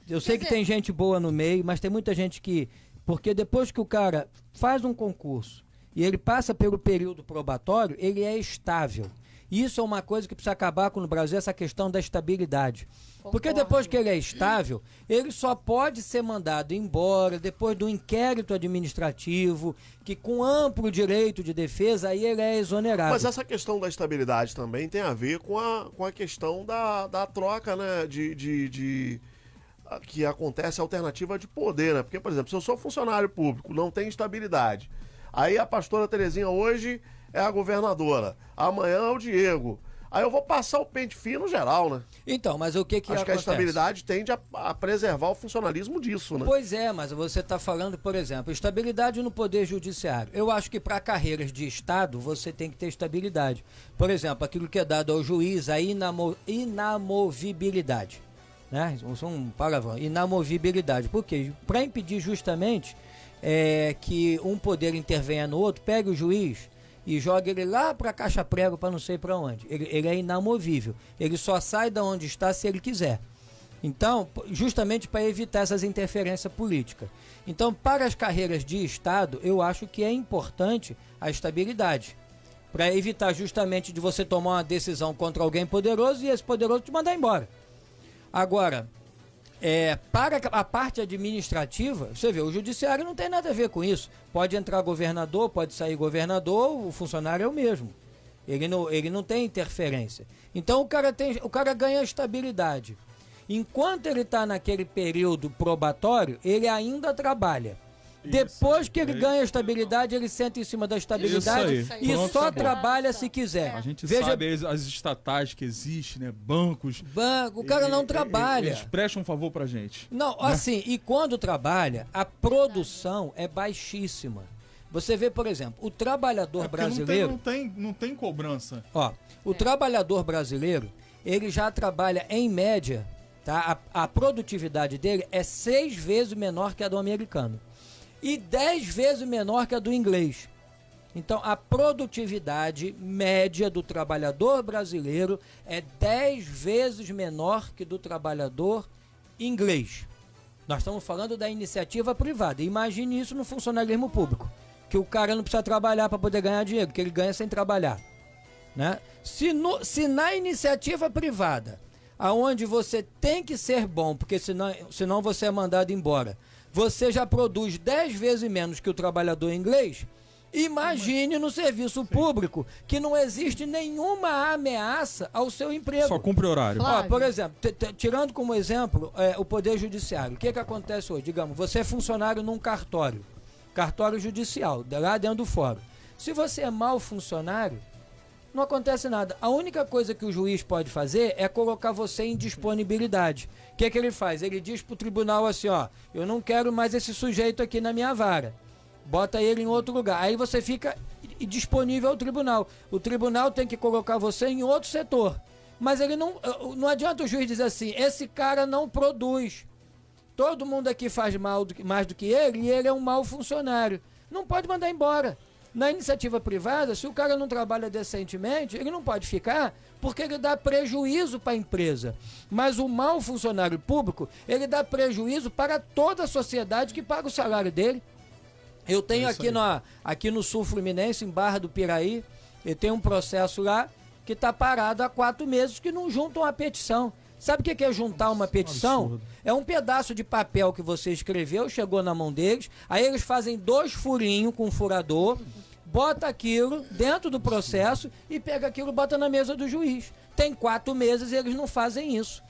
Eu sei que dizer- tem gente boa no meio, mas tem muita gente que... Porque depois que o cara faz um concurso e ele passa pelo período probatório, ele é estável. Isso é uma coisa que precisa acabar com no Brasil, essa questão da estabilidade. Porque Concordo. depois que ele é estável, ele só pode ser mandado embora depois do inquérito administrativo, que com amplo direito de defesa, aí ele é exonerado. Mas essa questão da estabilidade também tem a ver com a questão da troca, né? Que acontece a alternativa de poder, né? Porque, por exemplo, se eu sou funcionário público, não tem estabilidade. Aí a pastora Terezinha hoje é a governadora, amanhã é o Diego. Aí eu vou passar o pente fino geral, né? Então, mas o que Acho que a acontece? estabilidade tende a preservar o funcionalismo disso, né? Pois é, mas você está falando, por exemplo, estabilidade no Poder Judiciário. Eu acho que para carreiras de Estado você tem que ter estabilidade. Por exemplo, aquilo que é dado ao juiz, a inamovibilidade. Né? Isso é um palavrão, inamovibilidade. Por quê? Para impedir justamente que um poder intervenha no outro, pegue o juiz e joga ele lá para a caixa-prego para não sei para onde. Ele é inamovível. Ele só sai da onde está se ele quiser. Então, justamente para evitar essas interferências políticas. Então, para as carreiras de Estado, eu acho que é importante a estabilidade. Para evitar justamente de você tomar uma decisão contra alguém poderoso e esse poderoso te mandar embora. Agora, para a parte administrativa, você vê, o judiciário não tem nada a ver com isso. Pode entrar governador, pode sair governador, o funcionário é o mesmo. Ele não tem interferência. Então o cara ganha estabilidade. Enquanto ele está naquele período probatório, ele ainda trabalha. Depois que ele ganha estabilidade, ele senta em cima da estabilidade e Pronto, só acabou. trabalha se quiser. A gente Veja, sabe as estatais que existem, né? Bancos. o cara não trabalha. Eles prestam um favor pra gente. Não, assim, e quando trabalha, a produção é baixíssima. Você vê, por exemplo, o trabalhador brasileiro... Não tem cobrança. Ó, o trabalhador brasileiro, ele já trabalha em média, tá? A produtividade dele é 6 vezes menor que a do americano. E 10 vezes menor que a do inglês. Então, a produtividade média do trabalhador brasileiro é 10 vezes menor que do trabalhador inglês. Nós estamos falando da iniciativa privada. Imagine isso no funcionalismo público, que o cara não precisa trabalhar para poder ganhar dinheiro, que ele ganha sem trabalhar. Né? Se na iniciativa privada, aonde você tem que ser bom, porque senão você é mandado embora, você já produz 10 vezes menos que o trabalhador inglês, imagine no serviço público que não existe nenhuma ameaça ao seu emprego. Só cumpre horário. Ó, por exemplo, tirando como exemplo o Poder Judiciário, o que acontece hoje? Digamos, você é funcionário num cartório judicial, lá dentro do fórum. Se você é mau funcionário, não acontece nada. A única coisa que o juiz pode fazer é colocar você em disponibilidade. O que ele faz? Ele diz pro tribunal assim, ó, eu não quero mais esse sujeito aqui na minha vara. Bota ele em outro lugar. Aí você fica disponível ao tribunal. O tribunal tem que colocar você em outro setor. Mas ele não adianta o juiz dizer assim, esse cara não produz. Todo mundo aqui faz mais do que ele e ele é um mau funcionário. Não pode mandar embora. Na iniciativa privada, se o cara não trabalha decentemente, ele não pode ficar porque ele dá prejuízo para a empresa. Mas o mau funcionário público, ele dá prejuízo para toda a sociedade que paga o salário dele. Eu tenho aqui no Sul Fluminense, em Barra do Piraí, eu tenho um processo lá que está parado há 4 meses que não juntam a petição. Sabe o que é juntar uma petição? Absurdo. É um pedaço de papel que você escreveu, chegou na mão deles, aí eles fazem 2 furinhos com um furador, bota aquilo dentro do processo e pega aquilo e bota na mesa do juiz. Tem 4 meses e eles não fazem isso.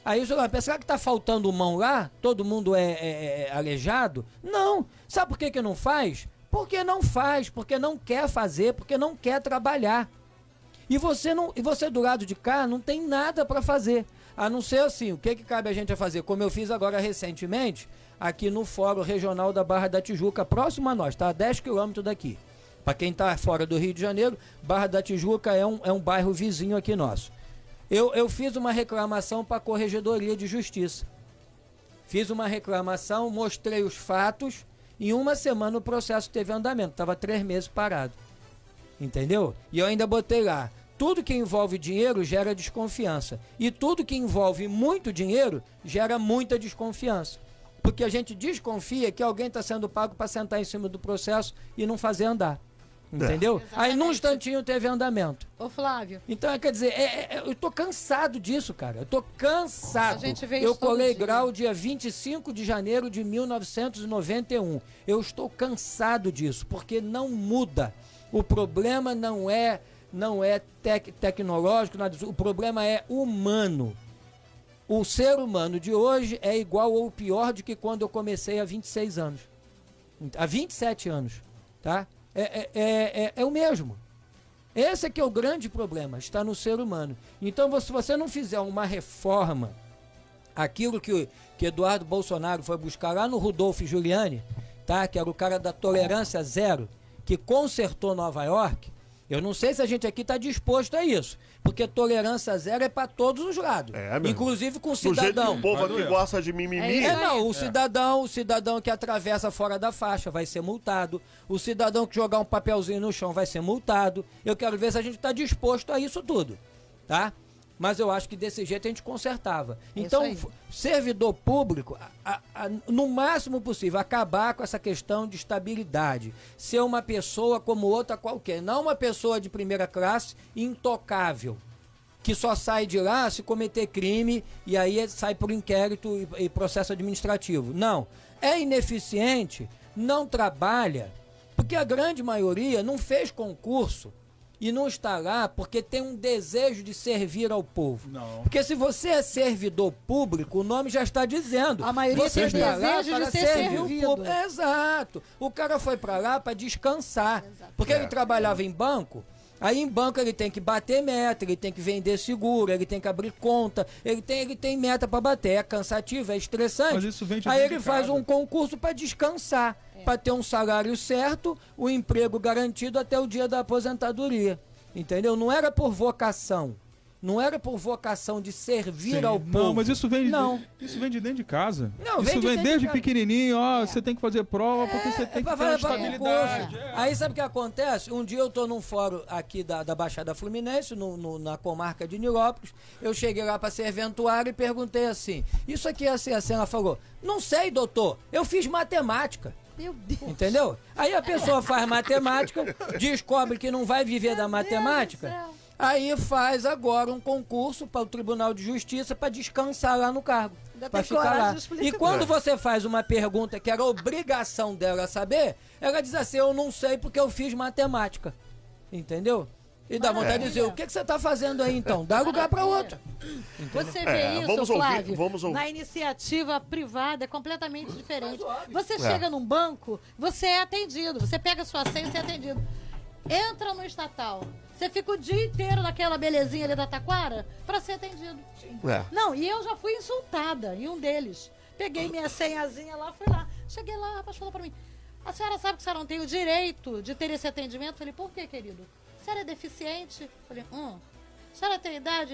Aí você vai pensar que está faltando mão lá? Todo mundo é aleijado? Não. Sabe por que não faz? Porque não faz, porque não quer fazer, porque não quer trabalhar. E você do lado de cá não tem nada para fazer. A não ser assim, o que cabe a gente a fazer? Como eu fiz agora recentemente, aqui no Fórum Regional da Barra da Tijuca, próximo a nós, tá? A 10 quilômetros daqui. Para quem está fora do Rio de Janeiro, Barra da Tijuca é um bairro vizinho aqui nosso. Eu fiz uma reclamação para a Corregedoria de Justiça. Fiz uma reclamação, mostrei os fatos, em 1 semana o processo teve andamento, estava 3 meses parado. Entendeu? E eu ainda botei lá, tudo que envolve dinheiro gera desconfiança. E tudo que envolve muito dinheiro gera muita desconfiança. Porque a gente desconfia que alguém está sendo pago para sentar em cima do processo e não fazer andar. Entendeu? Aí num instantinho teve andamento. Ô, Flávio. Então, quer dizer, eu tô cansado disso, cara. Eu tô cansado. A gente vê Eu isso todo colei dia. grau dia 25 de janeiro de 1991. Eu estou cansado disso, porque não muda. O problema não é tecnológico, nada disso. O problema é humano. O ser humano de hoje é igual ou pior do que quando eu comecei há 26 anos. Há 27 anos, tá? É o mesmo. Esse é que é o grande problema, está no ser humano. Então, se você não fizer uma reforma, aquilo que Eduardo Bolsonaro foi buscar lá no Rudolph Giuliani, tá? Que era o cara da tolerância zero, que consertou Nova York, eu não sei se a gente aqui está disposto a isso, porque tolerância zero é para todos os lados, mesmo. inclusive com o Do jeito que cidadão. o povo aqui gosta de mimimi. O cidadão que atravessa fora da faixa vai ser multado. O cidadão que jogar um papelzinho no chão vai ser multado. Eu quero ver se a gente está disposto a isso tudo, tá? Mas eu acho que desse jeito a gente consertava. Então, servidor público, no máximo possível, acabar com essa questão de estabilidade. Ser uma pessoa como outra qualquer. Não uma pessoa de primeira classe intocável, que só sai de lá se cometer crime e aí sai por inquérito e processo administrativo. Não. É ineficiente, não trabalha, porque a grande maioria não fez concurso e não está lá porque tem um desejo de servir ao povo. Não. Porque se você é servidor público, o nome já está dizendo. A maioria você tem está lá desejo para de ser servir o servido. povo. Exato. O cara foi para lá para descansar. Porque ele trabalhava em banco. Aí em banco ele tem que bater meta, ele tem que vender seguro, ele tem que abrir conta, ele tem meta para bater. É cansativo, é estressante. Mas isso vem de Aí dentro ele de faz casa. um concurso para descansar, para ter um salário certo, o emprego garantido até o dia da aposentadoria. Entendeu? Não era por vocação. Não era por vocação de servir Sim. ao povo. Não, mas isso vem, Não. isso vem de dentro de casa. Não, isso vem de vem dentro desde de casa. pequenininho, você tem que fazer prova porque você tem que ter uma estabilidade. Aí sabe o que acontece? Um dia eu tô num fórum aqui da Baixada Fluminense, na comarca de Nilópolis. Eu cheguei lá para serventuário e perguntei assim: isso aqui é assim, assim? Ela falou: não sei, doutor, eu fiz matemática. Meu Deus. Entendeu? Aí a pessoa faz matemática, descobre que não vai viver da matemática, aí faz agora um concurso para o Tribunal de Justiça para descansar lá no cargo. Ainda Para tem ficar coragem lá. de explicar. E quando você faz uma pergunta que era obrigação dela saber, ela diz assim: eu não sei porque eu fiz matemática. Entendeu? E dá vontade de dizer: o que você está fazendo aí então? Dá lugar para outra. Você vê isso, vamos ouvir, Flávio? vamos ouvir. Na iniciativa privada é completamente diferente. Você chega num banco, você é atendido. Você pega a sua senha e é atendido. Entra no estatal. Você fica o dia inteiro naquela belezinha ali da taquara para ser atendido. Não, e eu já fui insultada em um deles. Peguei minha senhazinha lá, fui lá. Cheguei lá, o rapaz falou para mim: a senhora sabe que a senhora não tem o direito de ter esse atendimento? Falei: por quê, querido? A senhora é deficiente? Falei: A senhora tem idade?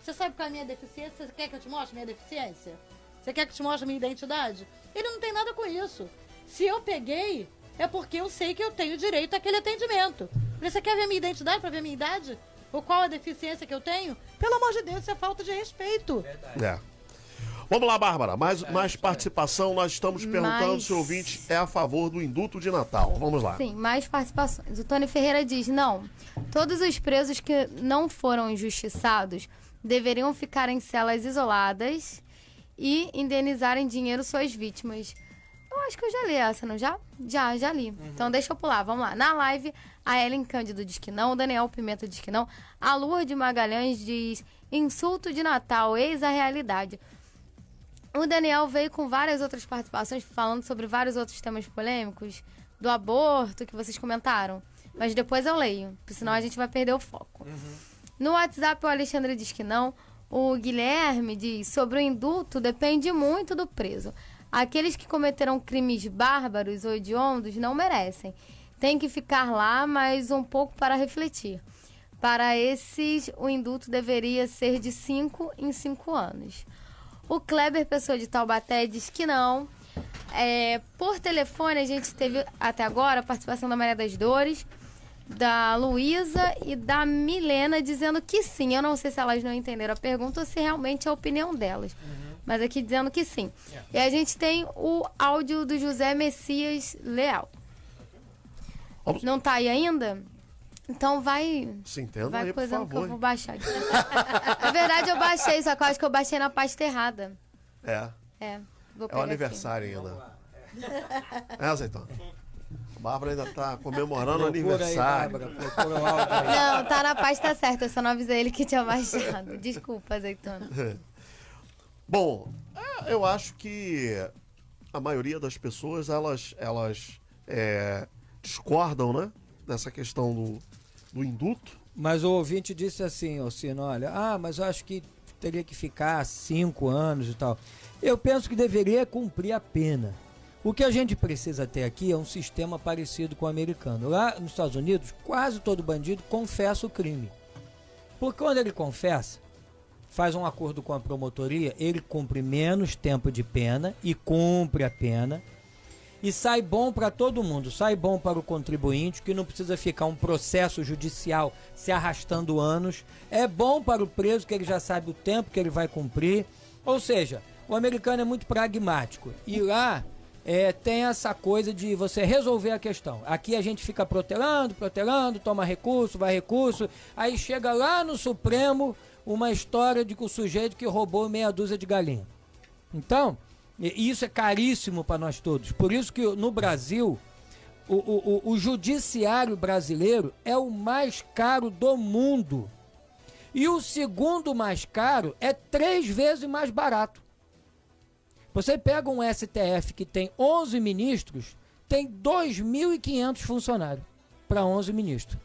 Você sabe qual é a minha deficiência? Você quer que eu te mostre minha deficiência? Você quer que eu te mostre minha identidade? Ele não tem nada com isso. Se eu peguei, é porque eu sei que eu tenho direito àquele atendimento. Falei: você quer ver minha identidade para ver minha idade? Ou qual a deficiência que eu tenho? Pelo amor de Deus, isso é falta de respeito. Vamos lá, Bárbara. Mais participação. Nós estamos perguntando se o ouvinte é a favor do indulto de Natal. Vamos lá. Sim, mais participações. O Tony Ferreira diz: não, todos os presos que não foram injustiçados deveriam ficar em celas isoladas e indenizar em dinheiro suas vítimas. Eu acho que eu já li essa, não já? Já li. Então deixa eu pular, vamos lá. Na live, a Ellen Cândido diz que não, o Daniel Pimenta diz que não, a Lourdes Magalhães diz: insulto de Natal, eis a realidade. O Daniel veio com várias outras participações falando sobre vários outros temas polêmicos, do aborto que vocês comentaram. Mas depois eu leio, porque senão a gente vai perder o foco. No WhatsApp, o Alexandre diz que não. O Guilherme diz: sobre o indulto depende muito do preso. Aqueles que cometeram crimes bárbaros ou hediondos não merecem. Tem que ficar lá, mas um pouco para refletir. Para esses, o indulto deveria ser de 5 em 5 anos. O Kleber, pessoa de Taubaté, diz que não. Por telefone, a gente teve até agora a participação da Maria das Dores, da Luísa e da Milena dizendo que sim. Eu não sei se elas não entenderam a pergunta ou se realmente é a opinião delas. Mas aqui dizendo que sim. E a gente tem o áudio do José Messias Leal. Não tá aí ainda? Então vai... Se entenda vai aí, por coisando que eu favor. vou baixar aqui. Na verdade, eu baixei, só que eu acho que eu baixei na pasta errada. Vou É pegar o aniversário ainda. Azeitona. A Bárbara ainda tá comemorando o aniversário. Não, tá na pasta certa, eu só não avisei ele que tinha baixado. Desculpa, Azeitona. Bom, eu acho que a maioria das pessoas, elas discordam, né? Dessa questão do indulto. Mas o ouvinte disse assim, Orsino, olha, mas eu acho que teria que ficar 5 anos e tal. Eu penso que deveria cumprir a pena. O que a gente precisa ter aqui é um sistema parecido com o americano. Lá nos Estados Unidos, quase todo bandido confessa o crime. Porque quando ele confessa, faz um acordo com a promotoria, ele cumpre menos tempo de pena e cumpre a pena. E sai bom para todo mundo, sai bom para o contribuinte, que não precisa ficar um processo judicial se arrastando anos. É bom para o preso, que ele já sabe o tempo que ele vai cumprir. Ou seja, o americano é muito pragmático. E lá tem essa coisa de você resolver a questão. Aqui a gente fica protelando, toma recurso, vai recurso. Aí chega lá no Supremo uma história de que o sujeito que roubou meia dúzia de galinha. Então, isso é caríssimo para nós todos. Por isso que no Brasil, o judiciário brasileiro é o mais caro do mundo. E o segundo mais caro é 3 vezes mais barato. Você pega um STF que tem 11 ministros, tem 2.500 funcionários para 11 ministros.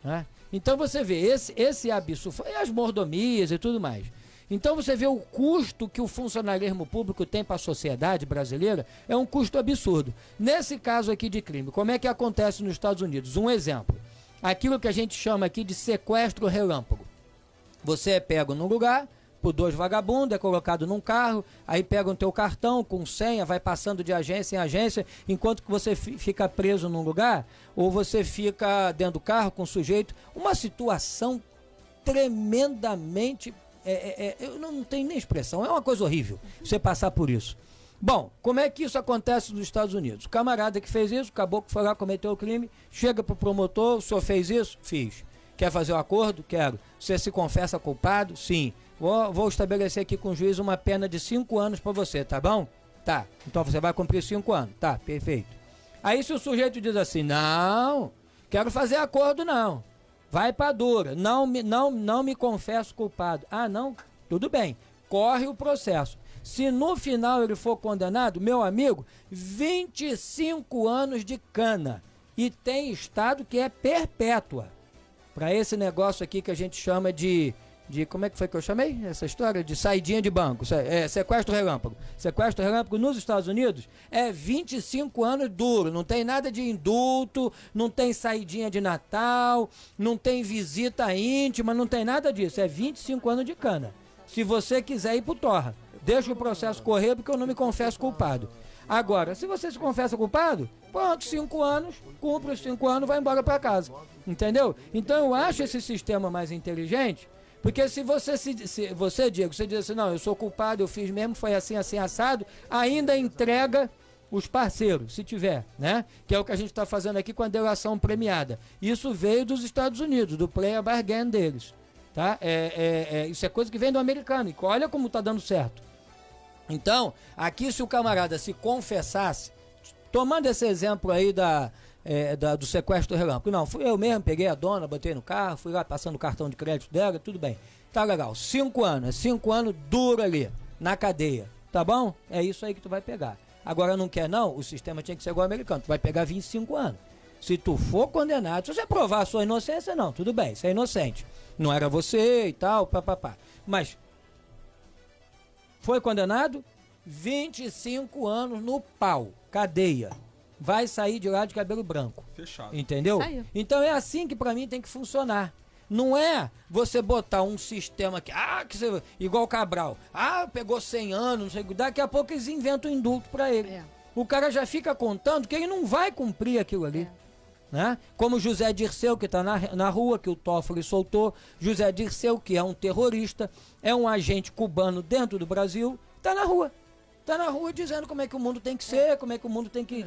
Né? Então você vê esse absurdo, e as mordomias e tudo mais. Então você vê o custo que o funcionalismo público tem para a sociedade brasileira, é um custo absurdo. Nesse caso aqui de crime, como é que acontece nos Estados Unidos? Um exemplo, aquilo que a gente chama aqui de sequestro relâmpago. Você é pego num lugar por 2 vagabundos, é colocado num carro, aí pegam o teu cartão com senha, vai passando de agência em agência, enquanto que você fica preso num lugar, ou você fica dentro do carro com o sujeito. Uma situação tremendamente... eu não tenho nem expressão, é uma coisa horrível você passar por isso. Bom, como é que isso acontece nos Estados Unidos? O camarada que fez isso, o caboclo foi lá, cometeu o crime, chega pro promotor, o senhor fez isso? Fiz. Quer fazer o acordo? Quero. Você se confessa culpado? Sim. Vou estabelecer aqui com o juiz uma pena de 5 anos para você, tá bom? Tá. Então você vai cumprir 5 anos. Tá, perfeito. Aí se o sujeito diz assim, não, quero fazer acordo não. Vai pra dura, não me confesso culpado. Ah, não? Tudo bem, corre o processo. Se no final ele for condenado, meu amigo, 25 anos de cana. E tem estado que é perpétua. Para esse negócio aqui que a gente chama de... Como é que foi que eu chamei essa história? De saidinha de banco, sequestro relâmpago. Sequestro relâmpago nos Estados Unidos é 25 anos duro, não tem nada de indulto, não tem saidinha de Natal, não tem visita íntima, não tem nada disso, é 25 anos de cana. Se você quiser ir pro torra, deixa o processo correr porque eu não me confesso culpado. Agora, se você se confessa culpado, pronto, 5 anos, cumpre os 5 anos, vai embora para casa, entendeu? Então eu acho esse sistema mais inteligente. Porque se você, Diego, você diz assim, não, eu sou culpado, eu fiz mesmo, foi assim, assim, assado, ainda entrega os parceiros, se tiver, né? Que é o que a gente está fazendo aqui com a delação premiada. Isso veio dos Estados Unidos, do play a bargain deles, tá? Isso é coisa que vem do americano, e olha como está dando certo. Então, aqui se o camarada se confessasse, tomando esse exemplo aí do sequestro relâmpago. Não, fui eu mesmo, peguei a dona, botei no carro, fui lá passando o cartão de crédito dela, tudo bem. Tá legal, 5 anos, 5 anos duro ali, na cadeia, tá bom? É isso aí que tu vai pegar. Agora não quer não, o sistema tinha que ser igual ao americano, tu vai pegar 25 anos. Se tu for condenado, se você provar a sua inocência, não, tudo bem, você é inocente. Não era você e tal, papapá. Mas, foi condenado, 25 anos no pau, cadeia. Vai sair de lá de cabelo branco. Fechado. Entendeu? Saiu. Então é assim que pra mim tem que funcionar. Não é você botar um sistema que você, igual o Cabral. Pegou 100 anos, não sei, daqui a pouco eles inventam um indulto pra ele. É. O cara já fica contando que ele não vai cumprir aquilo ali. Né? Como José Dirceu, que está na rua, que o Toffoli soltou. José Dirceu, que é um terrorista, é um agente cubano dentro do Brasil, está na rua. Está na rua dizendo como é que o mundo tem que ser, como é que o mundo tem que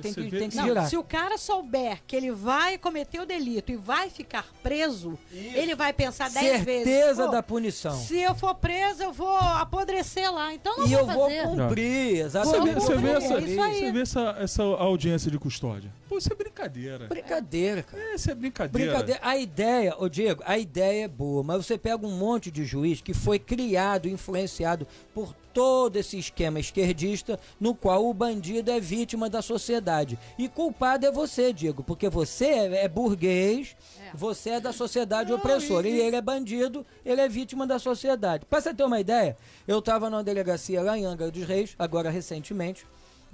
Não, girar. se o cara souber que ele vai cometer o delito e vai ficar preso, ele vai pensar 10 vezes. Certeza da punição. Se eu for preso, eu vou apodrecer lá. Então não E vou eu vou fazer. cumprir, exatamente. Você vê Você vê essa audiência de custódia. Pô, isso é brincadeira. Brincadeira, cara. Isso é brincadeira. A ideia, Diego, a ideia é boa, mas você pega um monte de juiz que foi criado, influenciado por todo esse esquema esquerdista estadista no qual o bandido é vítima da sociedade. E culpado é você, Diego, porque você é burguês, você é da sociedade opressora. E ele é bandido, ele é vítima da sociedade. Para você ter uma ideia, eu estava numa delegacia lá em Angra dos Reis, agora recentemente,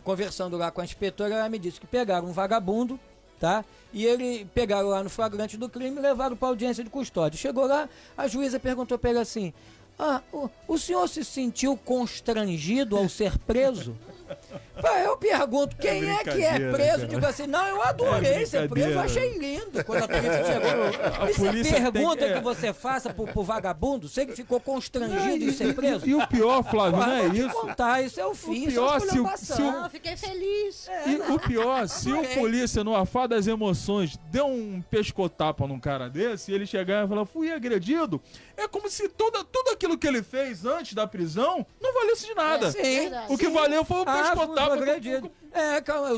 conversando lá com a inspetora, ela me disse que pegaram um vagabundo, tá? E ele pegaram lá no flagrante do crime e levaram para audiência de custódia. Chegou lá, a juíza perguntou para ele assim: o senhor se sentiu constrangido ao ser preso? Eu pergunto, quem é que é preso? Digo assim, não, eu adorei ser preso, eu achei lindo quando a polícia chegou. Isso é pergunta que você faça pro vagabundo? Você que ficou constrangido em ser preso? E o pior, Flávio, não é isso? Contar, isso é o fim, o pior, Não, fiquei feliz. E o pior, se o polícia, no afã das emoções, deu um pescotapa num cara desse, e ele chegar e falar, fui agredido, é como se tudo aquilo que ele fez antes da prisão não valesse de nada. Sim. O que valeu foi o pescotapa. Agredido.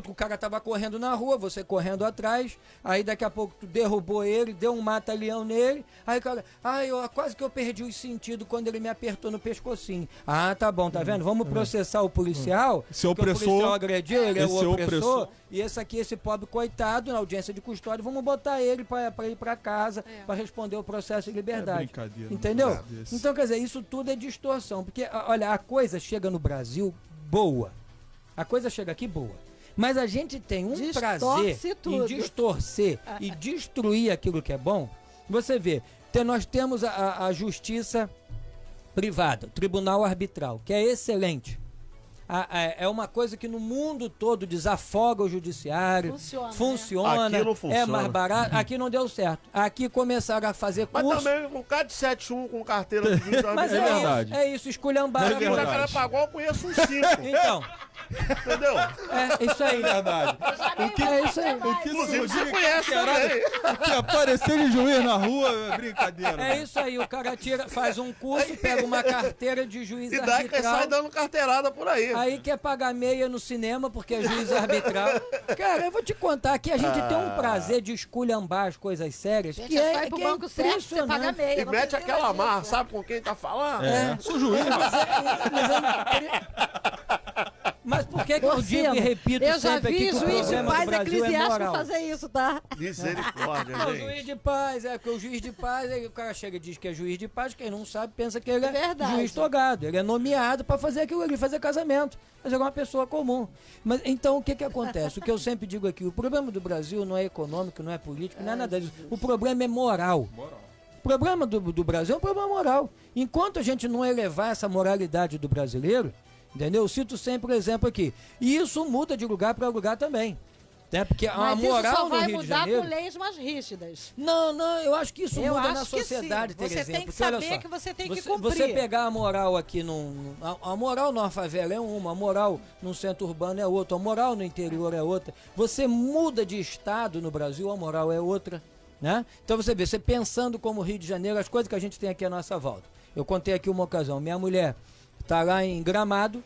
O cara tava correndo na rua, você correndo atrás, aí daqui a pouco tu derrubou ele, deu um mata-leão nele, aí o cara, quase que eu perdi o sentido quando ele me apertou no pescocinho. Tá bom, tá vendo? Vamos processar o policial, esse opressor, o policial agrediu, ele é o opressor, e esse pobre coitado, na audiência de custódia, vamos botar ele pra ir pra casa, pra responder o processo de liberdade. Entendeu? Então, quer dizer, isso tudo é distorção, porque, olha, a coisa chega no Brasil boa. A coisa chega aqui boa. Mas a gente tem um prazer em distorcer e destruir aquilo que é bom. Você vê, nós temos a justiça privada, o tribunal arbitral, que é excelente. É uma coisa que no mundo todo desafoga o judiciário. Funciona. Aqui não funciona. É mais barato. Aqui não deu certo. Aqui começaram a fazer curso. Mas também com cada de 7-1 com carteira de juiz. Mas é verdade. É isso, esculhambar. Aqui em Jacarepaguá eu conheço uns 5. Então. Entendeu? É isso aí. Verdade. É isso aí. Inclusive você conhece também. O que aparecer de juiz na rua é brincadeira. É isso aí. O cara faz um curso, pega uma carteira de juiz arbitral. E daí que sai dando carteirada por aí. Aí quer pagar meia no cinema porque é juiz arbitral. Cara, eu vou te contar que a gente tem um prazer de esculhambar as coisas sérias. Gente, que é vai pro banco certo, você paga meia. E mete aquela amarra, sabe com quem tá falando? Sou juiz. Mas por que eu digo e repito eu já sempre vi aqui que o juiz de problema do paz Brasil é eclesiástico moral? fazer isso, tá? Misericórdia, O gente. juiz de paz, porque o juiz de paz, aí o cara chega e diz que é juiz de paz, quem não sabe pensa que ele é Verdade. juiz togado, ele é nomeado para fazer aquilo ali, fazer casamento, mas é uma pessoa comum. Mas então o que acontece? O que eu sempre digo aqui, o problema do Brasil não é econômico, não é político, não é nada disso. O problema é moral. O problema do Brasil é um problema moral. Enquanto a gente não elevar essa moralidade do brasileiro, entendeu? Eu cito sempre o exemplo aqui. E isso muda de lugar para lugar também. Né? Porque a moral no Rio de Janeiro... Mas isso só vai mudar com leis mais rígidas. Não, eu acho que isso eu muda acho na sociedade, que sim. Você tem que saber que você tem que cumprir. Você pegar a moral aqui, a moral numa favela é uma, a moral num centro urbano é outra, a moral no interior é outra. Você muda de estado no Brasil, a moral é outra. Né? Então você vê, você pensando como Rio de Janeiro, as coisas que a gente tem aqui à nossa volta. Eu contei aqui uma ocasião, minha mulher tá lá em Gramado,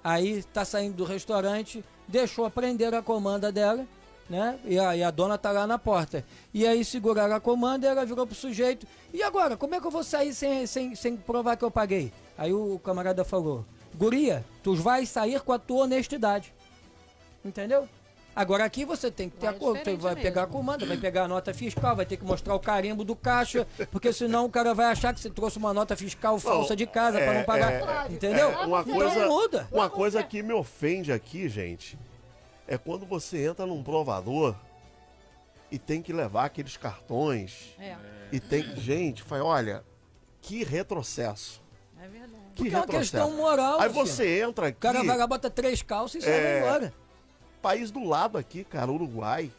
aí tá saindo do restaurante, deixou prender a comanda dela, né? E a dona tá lá na porta. E aí seguraram a comanda e ela virou pro sujeito, e agora, como é que eu vou sair sem provar que eu paguei? Aí o camarada falou, guria, tu vai sair com a tua honestidade. Entendeu? Agora aqui você tem que ter acordo, você vai pegar a comanda, vai pegar a nota fiscal, vai ter que mostrar o carimbo do caixa, porque senão o cara vai achar que você trouxe uma nota fiscal falsa de casa para não pagar, entendeu? Uma coisa que me ofende aqui, gente, é quando você entra num provador e tem que levar aqueles cartões e tem que, gente, olha, que retrocesso. É verdade. Porque é uma questão moral. Aí você entra aqui... O cara vai lá, bota 3 calças e sai embora. País do lado aqui, cara, Uruguai.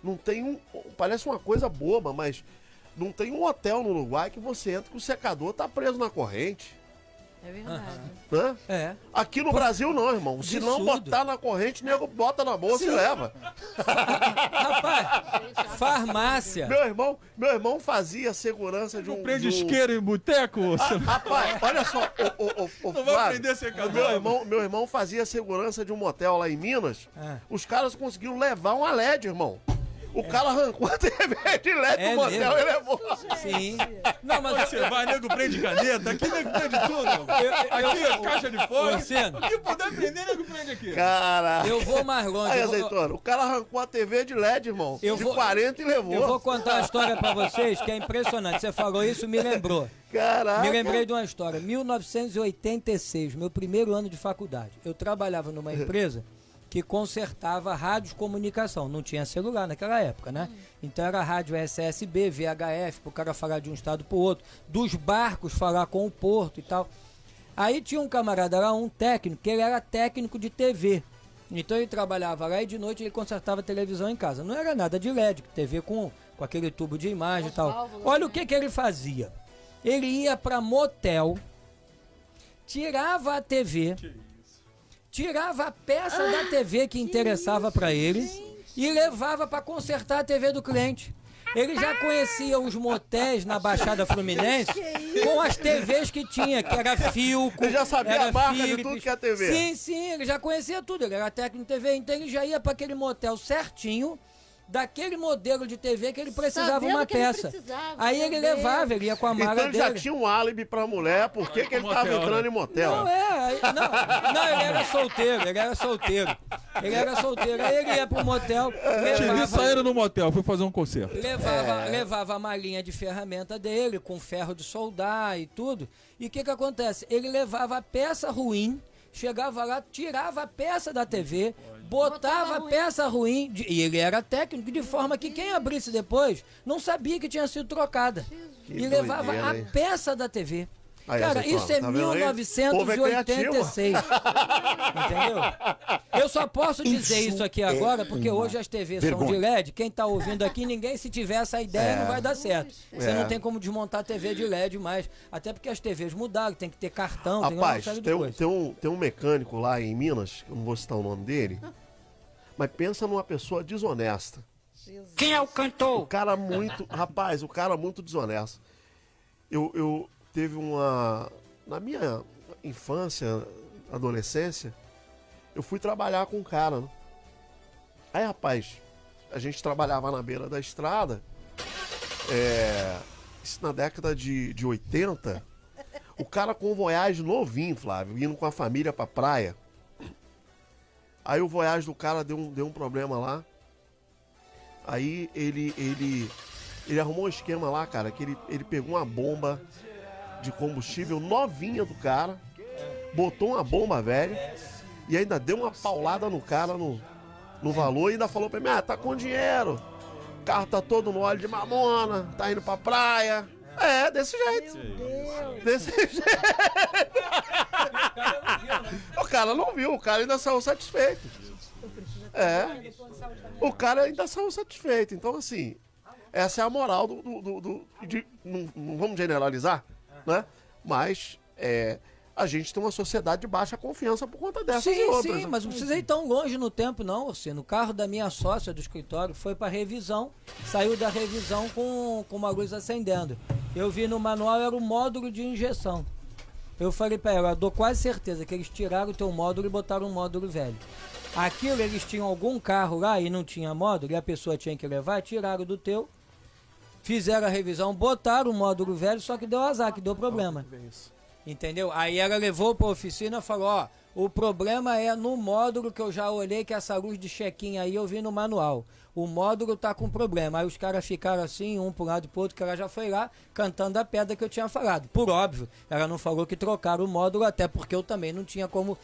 Não tem parece uma coisa boba, mas não tem um hotel no Uruguai que você entra que o secador tá preso na corrente. É verdade. Né? É. Aqui no Brasil não, irmão. Se não botar na corrente, o nego bota na bolsa e leva. Rapaz, farmácia. Meu irmão fazia segurança de um... Prende isqueiro em boteco? Rapaz, olha só. Não vai aprender secador. Meu irmão fazia segurança de um motel lá em Minas. Os caras conseguiram levar uma LED, irmão. O cara arrancou a TV de LED É do motel mesmo? e levou. Sim. Não, mas Você vai, nego prende caneta, aqui nego prende tudo. Aqui, caixa de fome. Luciano. O que puder prender, nego prende aqui. Cara. eu vou mais longe. Aí, eu vou- azeitona, o cara arrancou a TV de LED, irmão. Eu de vou- 40 e levou. Eu vou contar uma história pra vocês que é impressionante. Você falou isso, me lembrou. Caraca. Me lembrei de uma história. 1986, meu primeiro ano de faculdade. Eu trabalhava numa empresa que consertava rádios de comunicação. Não tinha celular naquela época, né? Então era rádio SSB, VHF, pro cara falar de um estado pro outro. Dos barcos falar com o porto e tal. Aí tinha um camarada lá, um técnico, que ele era técnico de TV. Então ele trabalhava lá e de noite ele consertava televisão em casa. Não era nada de LED, TV com aquele tubo de imagem e tal. válvulas, Olha o né? que ele fazia. Ele ia pra motel, tirava a TV, tirava a peça da TV que interessava pra ele e levava pra consertar a TV do cliente. Ele já conhecia os motéis na Baixada Fluminense com as TVs que tinha, que era Philco. Ele já sabia era a marca de Philips. tudo que é a TV. Sim, sim, ele já conhecia tudo. Ele era técnico de TV, então ele já ia pra aquele motel certinho, daquele modelo de TV que ele precisava Sabendo uma que ele peça. precisava, Aí meu ele Deus. levava, ele ia com a mala Então ele dele. já tinha um álibi pra mulher, por que que ele tava Motel, entrando né? em motel? Não, não, ele era solteiro, ele era solteiro. Ele era solteiro, aí ele ia pro motel, Te vi levava, saindo no motel, fui fazer um concerto. levava a malinha de ferramenta dele, com ferro de soldar e tudo. E o que acontece? Ele levava a peça ruim, chegava lá, tirava a peça da TV, botava a peça ruim, e ele era técnico, de forma que quem abrisse depois não sabia que tinha sido trocada. Que E levava doideira, a hein? peça da TV. Aí, Cara, azeitona, isso é tá vendo aí? O povo é criativo. 1986. Entendeu? Eu só posso dizer isso aqui agora porque hoje as TVs são de LED. Quem tá ouvindo aqui, ninguém, se tiver essa ideia, não vai dar certo. Você não tem como desmontar TV de LED mais. Até porque as TVs mudaram, tem que ter cartão, tem uma Rapaz, série de tem coisas. um mecânico lá em Minas, que eu não vou citar o nome dele, mas pensa numa pessoa desonesta. Quem é o cantor? O cara muito. Rapaz, o cara muito desonesto. Eu teve uma. Na minha infância, adolescência, eu fui trabalhar com um cara, né? Aí, rapaz, a gente trabalhava na beira da estrada. Isso na década de 80. O cara com um Voyage novinho, Flávio, indo com a família pra praia. Aí o Voyage do cara deu um problema lá. Aí ele arrumou um esquema lá, cara, que ele pegou uma bomba de combustível novinha do cara, botou uma bomba velha e ainda deu uma paulada no cara no valor e ainda falou pra mim, tá com dinheiro, o carro tá todo no óleo de mamona, tá indo pra praia. Desse jeito. Desse jeito. O cara não viu, o cara ainda saiu satisfeito. O cara ainda saiu satisfeito. Então, assim, essa é a moral não vamos generalizar, né? Mas a gente tem uma sociedade de baixa confiança por conta dessas e outras. Sim, né? mas não precisa ir tão longe no tempo, não, Orsino. O carro da minha sócia do escritório foi pra revisão, saiu da revisão com uma luz acendendo. Eu vi no manual, era o módulo de injeção. Eu falei pra ela, eu dou quase certeza que eles tiraram o teu módulo e botaram um módulo velho. Aquilo, eles tinham algum carro lá e não tinha módulo, e a pessoa tinha que levar, tiraram do teu, fizeram a revisão, botaram o módulo velho, só que deu azar, que deu problema. Entendeu? Aí ela levou pra oficina e falou, o problema é no módulo que eu já olhei, que essa luz de check-in aí eu vi no manual. O módulo tá com problema. Aí os caras ficaram assim, um pro lado e pro outro, que ela já foi lá cantando a pedra que eu tinha falado. Por óbvio, ela não falou que trocaram o módulo, até porque eu também não tinha como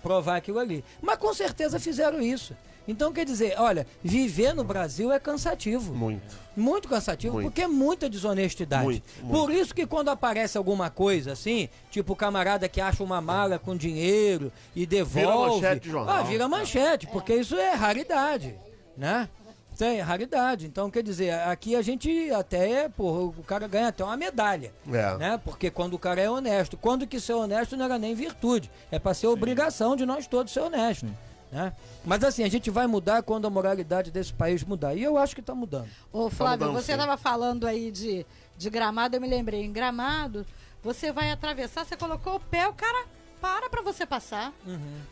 provar aquilo ali. Mas com certeza fizeram isso. Então, quer dizer, olha, viver no Brasil é cansativo. Muito cansativo, porque é muita desonestidade. Muito. Por isso que quando aparece alguma coisa assim, tipo o camarada que acha uma mala com dinheiro e devolve... Vira manchete de jornal. Vira manchete, porque isso é raridade, né? Isso é raridade. Então, quer dizer, aqui a gente até, o cara ganha até uma medalha, né? Porque quando o cara é honesto. Quando que ser honesto não era nem virtude, é pra ser obrigação de nós todos ser honestos. Né? Mas assim, a gente vai mudar quando a moralidade desse país mudar. E eu acho que está mudando. Ô Flávio, mudando, você sim. estava falando aí de Gramado, eu me lembrei. Em Gramado, você vai atravessar, você colocou o pé, o cara para pra você passar.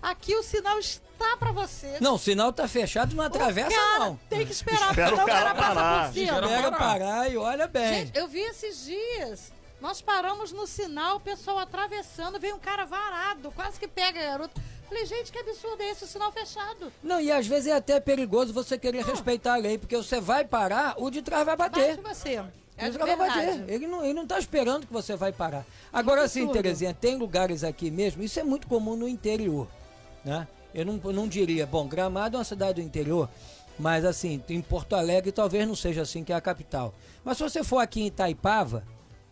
Aqui o sinal está pra você. Não, o sinal tá fechado, não atravessa, o cara não. tem que esperar, Espera senão o cara passa parar. por cima. Espera parar e olha bem. Gente, eu vi esses dias. Nós paramos no sinal, o pessoal atravessando, veio um cara varado, quase que pega a garota. Falei, gente, que absurdo é esse, o sinal fechado. Não, e às vezes é até perigoso você querer respeitar a lei, porque você vai parar, o de trás vai bater. Bate você. É Ele de vai bater. verdade. Ele não tá esperando que você vai parar. Agora sim, absurdo. Terezinha, tem lugares aqui mesmo, isso é muito comum no interior, né? Eu não diria, bom, Gramado é uma cidade do interior, mas assim, em Porto Alegre talvez não seja assim, que é a capital. Mas se você for aqui em Itaipava,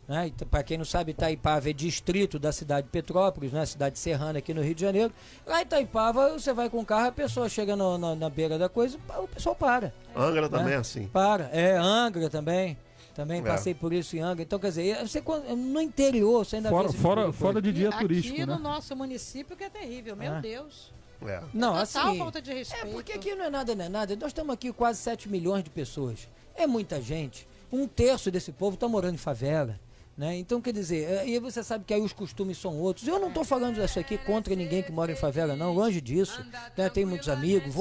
né? Para quem não sabe, Itaipava é distrito da cidade de Petrópolis, né? Cidade serrana aqui no Rio de Janeiro. Lá em Itaipava, você vai com o carro, a pessoa chega na beira da coisa, o pessoal para. Angra né? também é assim. Para. Angra também. Também passei por isso em Angra. Então, quer dizer, você, no interior, você ainda vê esse tipo de coisa. Fora de dia Aqui turístico, no né? nosso município que é terrível, meu Deus. É. Não, Total assim... falta de respeito. porque aqui não é nada. Nós estamos aqui quase 7 milhões de pessoas. É muita gente. 1/3 desse povo está morando em favela. Né? Então, quer dizer, e você sabe que aí os costumes são outros. Eu não estou falando isso aqui contra ninguém que mora em favela, não, longe disso. Né? Tenho muitos amigos,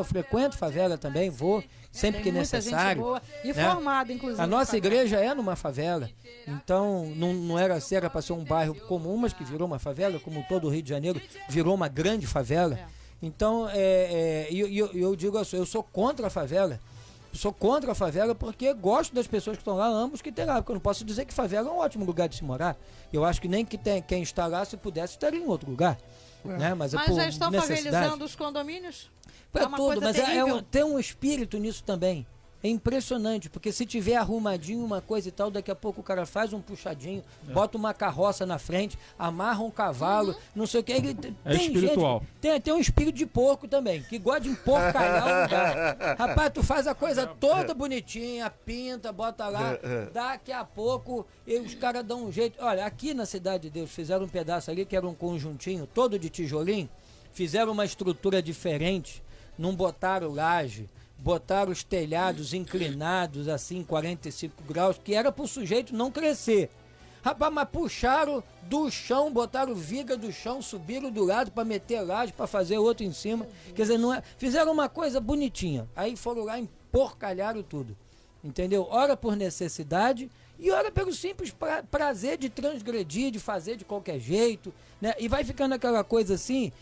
frequento favela também, vou, sempre que Tem muita gente necessário. boa e né? formada, inclusive. A nossa em favela. igreja é numa favela, então não era assim, era para ser um bairro comum, mas que virou uma favela, como todo o Rio de Janeiro virou uma grande favela. Então, eu digo assim, eu sou contra a favela. Sou contra a favela porque gosto das pessoas que estão lá, amo os que tem lá. Porque eu não posso dizer que favela é um ótimo lugar de se morar. Eu acho que nem que quem está lá, se pudesse, estaria em outro lugar. Né? Mas é por já estão necessidade. favelizando os condomínios? Para uma tudo, coisa mas terrível. tem um espírito nisso também. É impressionante, porque se tiver arrumadinho uma coisa e tal, daqui a pouco o cara faz um puxadinho, bota uma carroça na frente, amarra um cavalo, não sei o que. É espiritual. Tem um espírito de porco também, que gosta de emporcalhar o lugar. Rapaz, tu faz a coisa toda bonitinha, pinta, bota lá, daqui a pouco os caras dão um jeito. Olha, aqui na Cidade de Deus fizeram um pedaço ali que era um conjuntinho todo de tijolinho, fizeram uma estrutura diferente, não botaram laje, botaram os telhados inclinados assim, 45 graus, que era pro sujeito não crescer. Rapaz, mas puxaram do chão, botaram viga do chão, subiram do lado para meter laje, para fazer outro em cima. Quer dizer, não é, fizeram uma coisa bonitinha. Aí foram lá e emporcalharam tudo. Entendeu? Ora por necessidade e ora pelo simples prazer de transgredir, de fazer de qualquer jeito. Né? E vai ficando aquela coisa assim,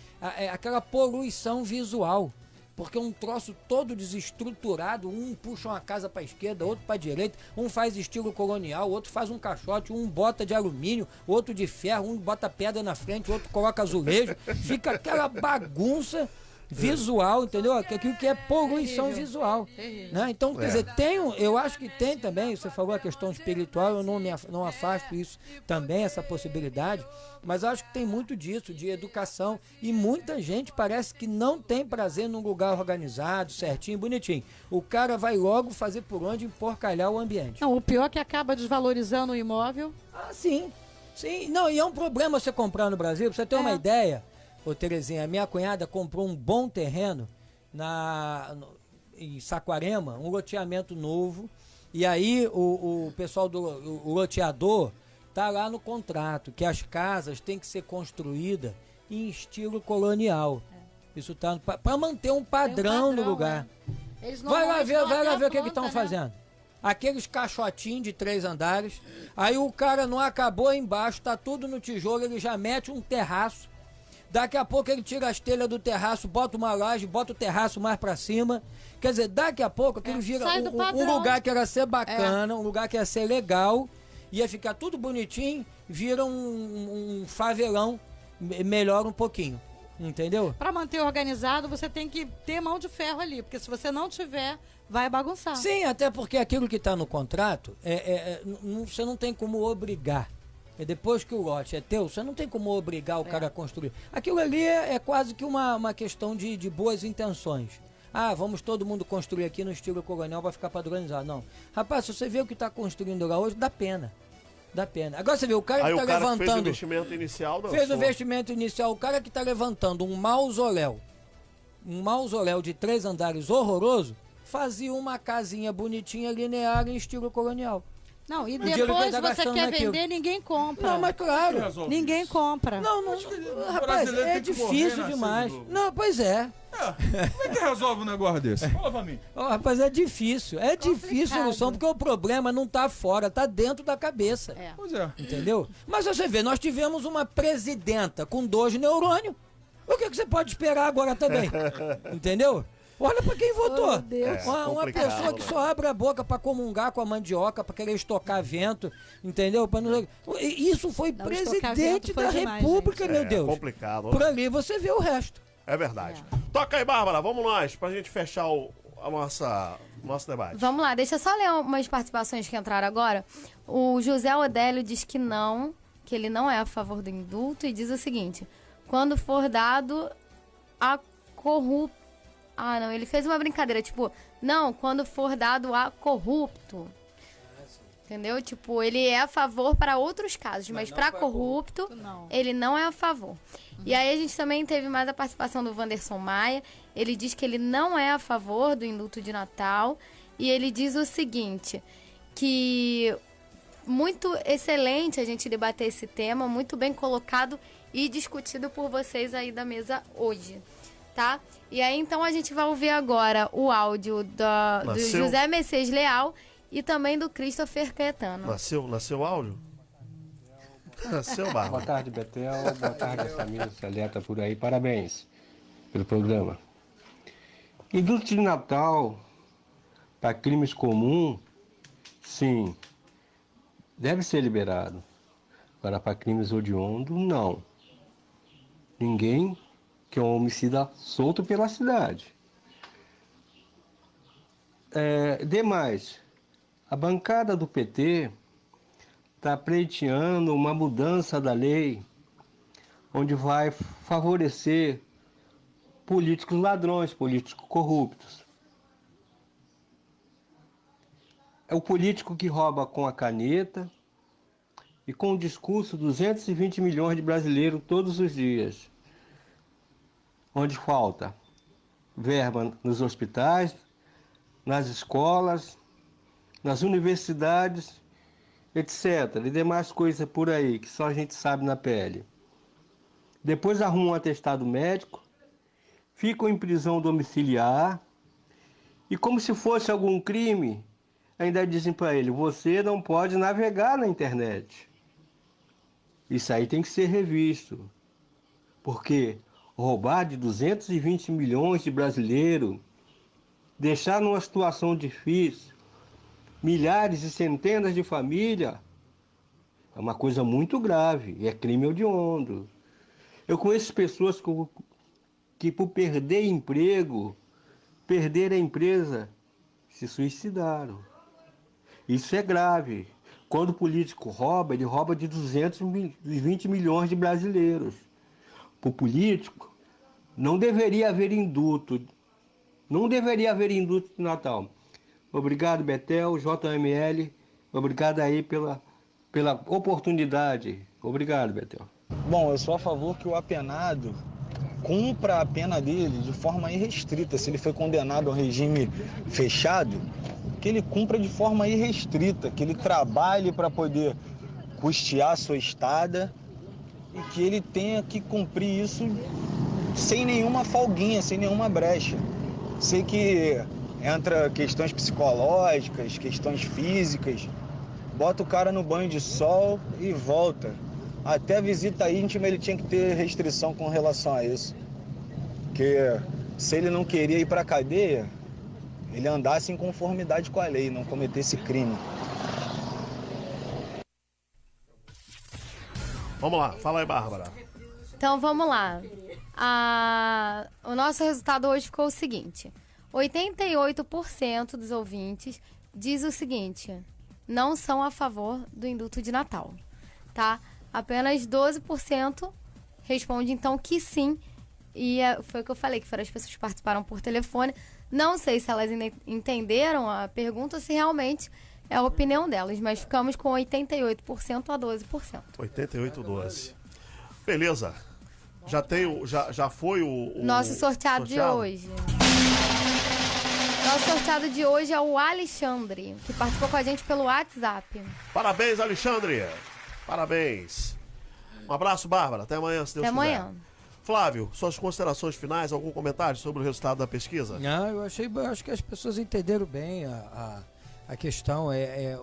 aquela poluição visual. Porque é um troço todo desestruturado, um puxa uma casa para a esquerda, outro para a direita, um faz estilo colonial, outro faz um caixote, um bota de alumínio, outro de ferro, um bota pedra na frente, outro coloca azulejo, fica aquela bagunça visual, entendeu? Aquilo que é poluição visual. Né? Então, quer dizer, eu acho que tem também, você falou a questão espiritual, eu não afasto isso também, essa possibilidade, mas eu acho que tem muito disso, de educação, e muita gente parece que não tem prazer num lugar organizado, certinho, bonitinho. O cara vai logo fazer por onde emporcalhar o ambiente. Não, o pior é que acaba desvalorizando o imóvel. Ah, sim. Sim, não, e é um problema você comprar no Brasil, pra você ter uma ideia. Ô Terezinha, a minha cunhada comprou um bom terreno em Saquarema, um loteamento novo, e aí o pessoal o loteador tá lá no contrato, que as casas têm que ser construídas em estilo colonial. Isso tá para manter um padrão no lugar. Eles Vai lá ver o que estão estão fazendo. Aqueles caixotinhos de 3 andares, aí o cara não acabou embaixo, tá tudo no tijolo, ele já mete um terraço. Daqui a pouco ele tira as telhas do terraço, bota uma laje, bota o terraço mais pra cima. Quer dizer, daqui a pouco aquele vira um lugar que era ser bacana, um lugar que ia ser legal, ia ficar tudo bonitinho, vira um favelão, melhora um pouquinho. Entendeu? Para manter organizado, você tem que ter mão de ferro ali, porque se você não tiver, vai bagunçar. Sim, até porque aquilo que está no contrato, você não tem como obrigar. E depois que o lote é teu, você não tem como obrigar o cara a construir. Aquilo ali é quase que uma questão de boas intenções. Ah, vamos todo mundo construir aqui no estilo colonial para ficar padronizado. Não. Rapaz, se você vê o que está construindo lá hoje, dá pena. Dá pena. Agora você vê, o cara que está levantando... fez o investimento inicial... Fez o investimento inicial. O cara que está levantando um mausoléu de 3 andares horroroso, fazia uma casinha bonitinha, linear, em estilo colonial. Não, e O dinheiro que depois ele tá você gastando quer naquilo. vender, ninguém compra. Não, mas claro. Ninguém compra. Não, rapaz, brasileiro é tem que morrer difícil nascer demais. de novo. Não, pois é. Como é que resolve um negócio desse? Fala pra mim. Ó, rapaz, é difícil. É difícil a solução, porque o problema não tá fora, tá dentro da cabeça. É. Pois é. Entendeu? Mas você vê, nós tivemos uma presidenta com 2 neurônios. O que você pode esperar agora também? Entendeu? Olha pra quem votou. Oh, Deus. Uma complicado, pessoa que né? só abre a boca pra comungar com a mandioca, pra querer estocar vento, entendeu? Pra não... Isso foi Não, estocar presidente vento foi da demais, República, gente. meu Deus. complicado. Por ali você vê o resto. É verdade. Toca aí, Bárbara, vamos nós, pra gente fechar o nosso debate. Vamos lá, deixa eu só ler umas participações que entraram agora. O José Odélio diz que não, que ele não é a favor do indulto e diz o seguinte: quando for dado a corrupto. Ah, não, ele fez uma brincadeira, tipo, não, quando for dado a corrupto. Entendeu? Tipo, ele é a favor para outros casos, mas para corrupto, não. ele não é a favor. E aí a gente também teve mais a participação do Wanderson Maia. Ele diz que ele não é a favor do indulto de Natal. E ele diz o seguinte, que muito excelente a gente debater esse tema, muito bem colocado e discutido por vocês aí da mesa hoje, tá? E aí então a gente vai ouvir agora o áudio do José Messias Leal e também do Christopher Caetano. Nasceu o áudio? Nasceu, Bárbara. Boa tarde, Betel. Boa tarde, família seleta por aí. Parabéns pelo programa. Indulto de Natal para crimes comuns, sim, deve ser liberado. Agora, para crimes hediondos, não. Ninguém que é um homicida solto pela cidade. Demais, a bancada do PT está pleiteando uma mudança da lei onde vai favorecer políticos ladrões, políticos corruptos. É o político que rouba com a caneta e com o discurso 220 milhões de brasileiros todos os dias, onde falta verba nos hospitais, nas escolas, nas universidades, etc. E demais coisas por aí que só a gente sabe na pele. Depois arrumam um atestado médico, ficam em prisão domiciliar e, como se fosse algum crime, ainda dizem para ele: você não pode navegar na internet. Isso aí tem que ser revisto, porque roubar de 220 milhões de brasileiros, deixar numa situação difícil milhares e centenas de famílias, é uma coisa muito grave, e é crime hediondo. Eu conheço pessoas que por perder emprego, perder a empresa, se suicidaram. Isso é grave. Quando o político rouba, ele rouba de 220 milhões de brasileiros. Para o político, não deveria haver indulto. Não deveria haver indulto de Natal. Obrigado, Betel, JML. Obrigado aí pela oportunidade. Obrigado, Betel. Bom, eu sou a favor que o apenado cumpra a pena dele de forma irrestrita. Se ele foi condenado ao regime fechado, que ele cumpra de forma irrestrita, que ele trabalhe para poder custear a sua estada e que ele tenha que cumprir isso sem nenhuma folguinha, sem nenhuma brecha. Sei que entra questões psicológicas, questões físicas, bota o cara no banho de sol e volta. Até a visita íntima ele tinha que ter restrição com relação a isso. Porque se ele não queria ir para a cadeia, ele andasse em conformidade com a lei, não cometesse crime. Vamos lá, fala aí, Bárbara. Então vamos lá. O nosso resultado hoje ficou o seguinte: 88% dos ouvintes diz o seguinte: não são a favor do indulto de Natal, tá? Apenas 12% responde então que sim. E foi o que eu falei, que foram as pessoas que participaram por telefone. Não sei se elas entenderam a pergunta, se realmente é a opinião delas, mas ficamos com 88% a 12%. 88-12. Beleza. Já foi o nosso sorteado de hoje. Nosso sorteado de hoje é o Alexandre, que participou com a gente pelo WhatsApp. Parabéns, Alexandre. Parabéns. Um abraço, Bárbara. Até amanhã, se Deus Até quiser. amanhã. Flávio, suas considerações finais, algum comentário sobre o resultado da pesquisa? Não, eu acho que as pessoas entenderam bem a questão.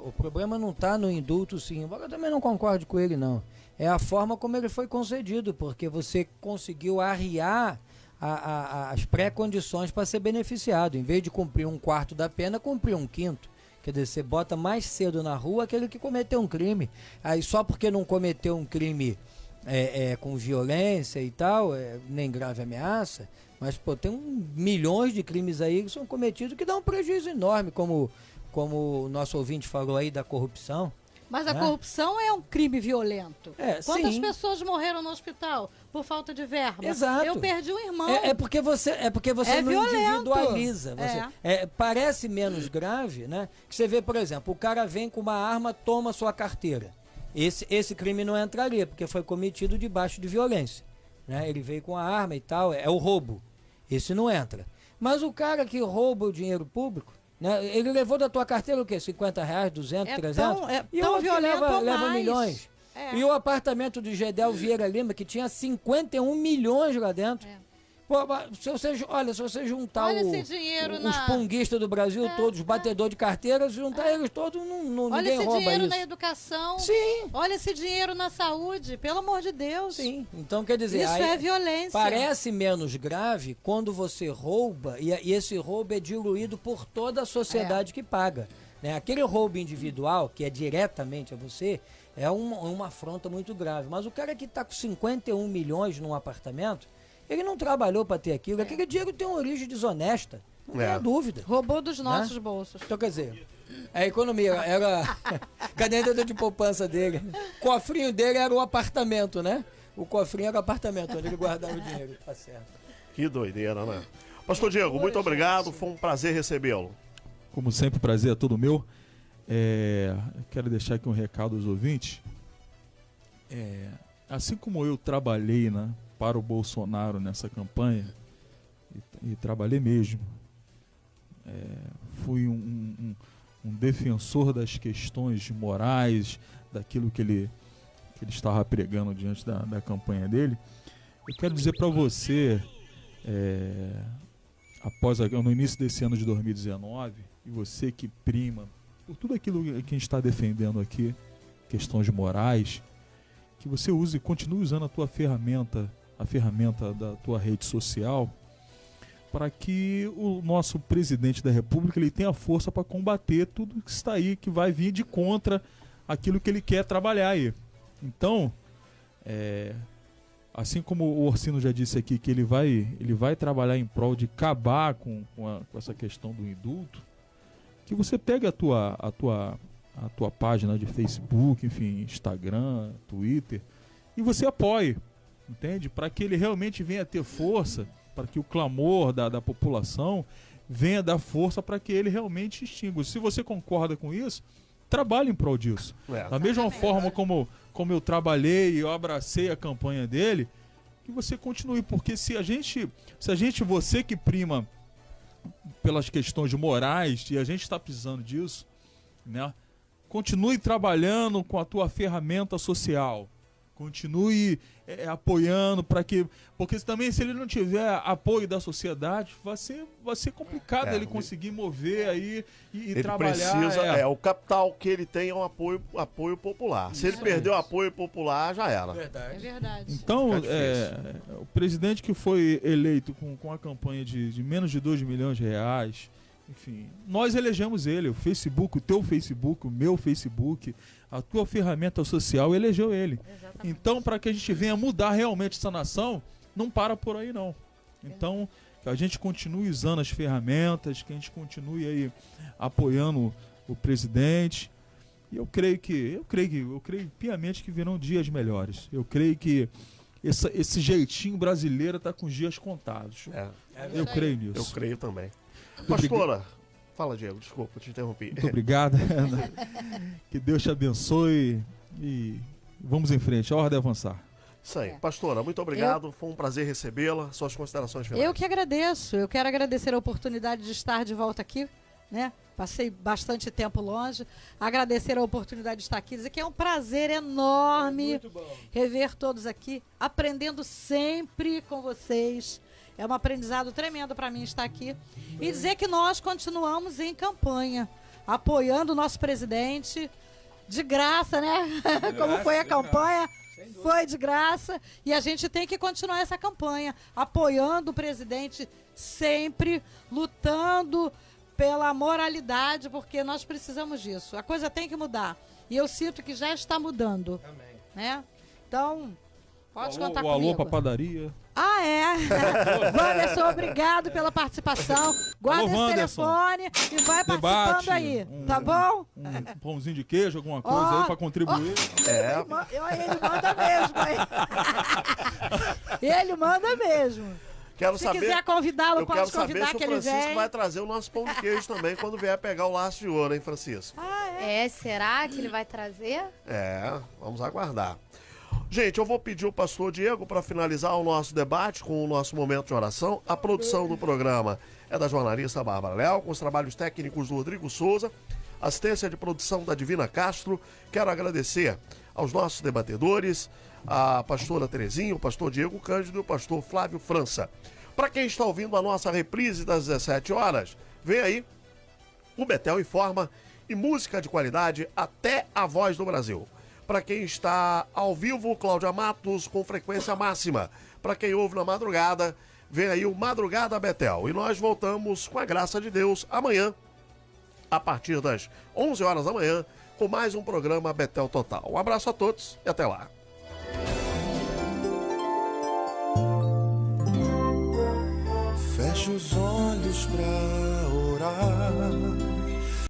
O problema não está no indulto, sim. Eu também não concordo com ele, não. É a forma como ele foi concedido, porque você conseguiu arriar as pré-condições para ser beneficiado. Em vez de cumprir 1/4 da pena, cumprir 1/5. Quer dizer, você bota mais cedo na rua aquele que cometeu um crime. Aí só porque não cometeu um crime com violência e tal, nem grave ameaça, mas pô, tem milhões de crimes aí que são cometidos que dão um prejuízo enorme, como o nosso ouvinte falou aí da corrupção. Mas a corrupção é um crime violento. Quantas sim. pessoas morreram no hospital por falta de verba? Exato. Eu perdi um irmão. É porque você não violento. individualiza. Parece menos grave, né? Que você vê, por exemplo, o cara vem com uma arma, toma sua carteira. Esse crime não entraria, porque foi cometido debaixo de violência. Né? Ele veio com a arma e tal, é o roubo. Esse não entra. Mas o cara que rouba o dinheiro público, né? Ele levou da tua carteira o quê? R$50, 200, 300? E tão o outro violento leva mais. milhões. E o apartamento do Gedel Vieira Lima, que tinha 51 milhões lá dentro. Pô, se você juntar esse dinheiro os punguistas do Brasil todos, os batedores de carteira, se juntar eles todos, ninguém rouba isso. Olha esse dinheiro na educação. Sim. Olha esse dinheiro na saúde, pelo amor de Deus. Sim. Então, quer dizer, isso é violência. Parece menos grave quando você rouba e esse roubo é diluído por toda a sociedade que paga. Né? Aquele roubo individual, que é diretamente a você, é uma afronta muito grave. Mas o cara que está com 51 milhões num apartamento, ele não trabalhou para ter aquilo. Aquele dinheiro tem uma origem desonesta. Não tenha dúvida. Roubou dos nossos bolsos. Então, quer dizer, a economia era caderneta de poupança dele. O cofrinho dele era o apartamento, né? O cofrinho era o apartamento, onde ele guardava o dinheiro. Tá certo. Que doideira, né? Pastor Diego, muito obrigado. Foi um prazer recebê-lo. Como sempre, o prazer é todo meu. Quero deixar aqui um recado aos ouvintes. Assim como eu trabalhei, né, para o Bolsonaro nessa campanha, e trabalhei mesmo, fui um defensor das questões morais, daquilo que ele estava pregando diante da campanha dele. Eu quero dizer para você, no início desse ano de 2019, e você que prima por tudo aquilo que a gente está defendendo aqui, questões morais, que você continue usando a ferramenta da tua rede social, para que o nosso presidente da República ele tenha força para combater tudo que está aí, que vai vir de contra aquilo que ele quer trabalhar aí. Então, assim como o Orsino já disse aqui, que ele vai trabalhar em prol de acabar com essa questão do indulto, que você pegue a tua página de Facebook, enfim, Instagram, Twitter, e você apoie, entende? Para que ele realmente venha ter força, para que o clamor da população venha dar força para que ele realmente extinga. Se você concorda com isso, trabalhe em prol disso. Da mesma forma como eu trabalhei e eu abracei a campanha dele, que você continue, porque você que prima pelas questões morais, e a gente está precisando disso, né? Continue trabalhando com a tua ferramenta social. Continue apoiando porque também se ele não tiver apoio da sociedade, vai ser complicado ele conseguir mover aí e ele trabalhar. Precisa, o capital que ele tem é um apoio popular. Se ele perder o apoio popular, já era. É verdade. Então, o presidente que foi eleito com a campanha de menos de 2 milhões de reais, enfim, nós elegemos ele, o Facebook, o teu Facebook, o meu Facebook, a tua ferramenta social elegeu ele. Exatamente. Então, para que a gente venha mudar realmente essa nação, não para por aí não. Então, que a gente continue usando as ferramentas, que a gente continue aí apoiando o presidente. E eu creio piamente que virão dias melhores. Eu creio que esse jeitinho brasileiro está com os dias contados. Eu creio nisso. Eu creio também. Pastora, fala, Diego, desculpa, te interrompi. Muito obrigado. Que Deus te abençoe e vamos em frente, a hora de avançar. Isso aí. Pastora, muito obrigado. Foi um prazer recebê-la. Suas considerações finais. Eu que agradeço. Eu quero agradecer a oportunidade de estar de volta aqui, né? Passei bastante tempo longe. Agradecer a oportunidade de estar aqui. Dizer que é um prazer enorme rever todos aqui, aprendendo sempre com vocês. É um aprendizado tremendo para mim estar aqui. E dizer que nós continuamos em campanha, apoiando o nosso presidente, de graça, né? Como foi a campanha? Foi de graça. E a gente tem que continuar essa campanha, apoiando o presidente sempre, lutando pela moralidade, porque nós precisamos disso. A coisa tem que mudar. E eu sinto que já está mudando. Amém. Né? Então, pode contar comigo. Alô pra padaria. Ah, é? Wanderson, obrigado pela participação. Guarda Alô, esse Wanderson. telefone e vai Debate, participando aí, tá bom? Um pãozinho de queijo, alguma coisa aí pra contribuir. Ele manda mesmo, hein? Ele manda mesmo. Quero Se saber, quiser convidá-lo, eu pode quero saber convidar se o que ele Francisco vem. vai trazer o nosso pão de queijo também quando vier pegar o laço de ouro, hein, Francisco? Será que ele vai trazer? Vamos aguardar. Gente, eu vou pedir o pastor Diego para finalizar o nosso debate com o nosso momento de oração. A produção do programa é da jornalista Bárbara Leal, com os trabalhos técnicos do Rodrigo Souza, assistência de produção da Divina Castro. Quero agradecer aos nossos debatedores, a pastora Terezinha, o pastor Diego Cândido e o pastor Flávio França. Para quem está ouvindo a nossa reprise das 17 horas, vem aí o Betel Informa e música de qualidade até a Voz do Brasil. Para quem está ao vivo, Cláudia Matos com frequência máxima. Para quem ouve na madrugada, vem aí o Madrugada Betel. E nós voltamos, com a graça de Deus, amanhã, a partir das 11 horas da manhã, com mais um programa Betel Total. Um abraço a todos e até lá. Feche os olhos pra orar.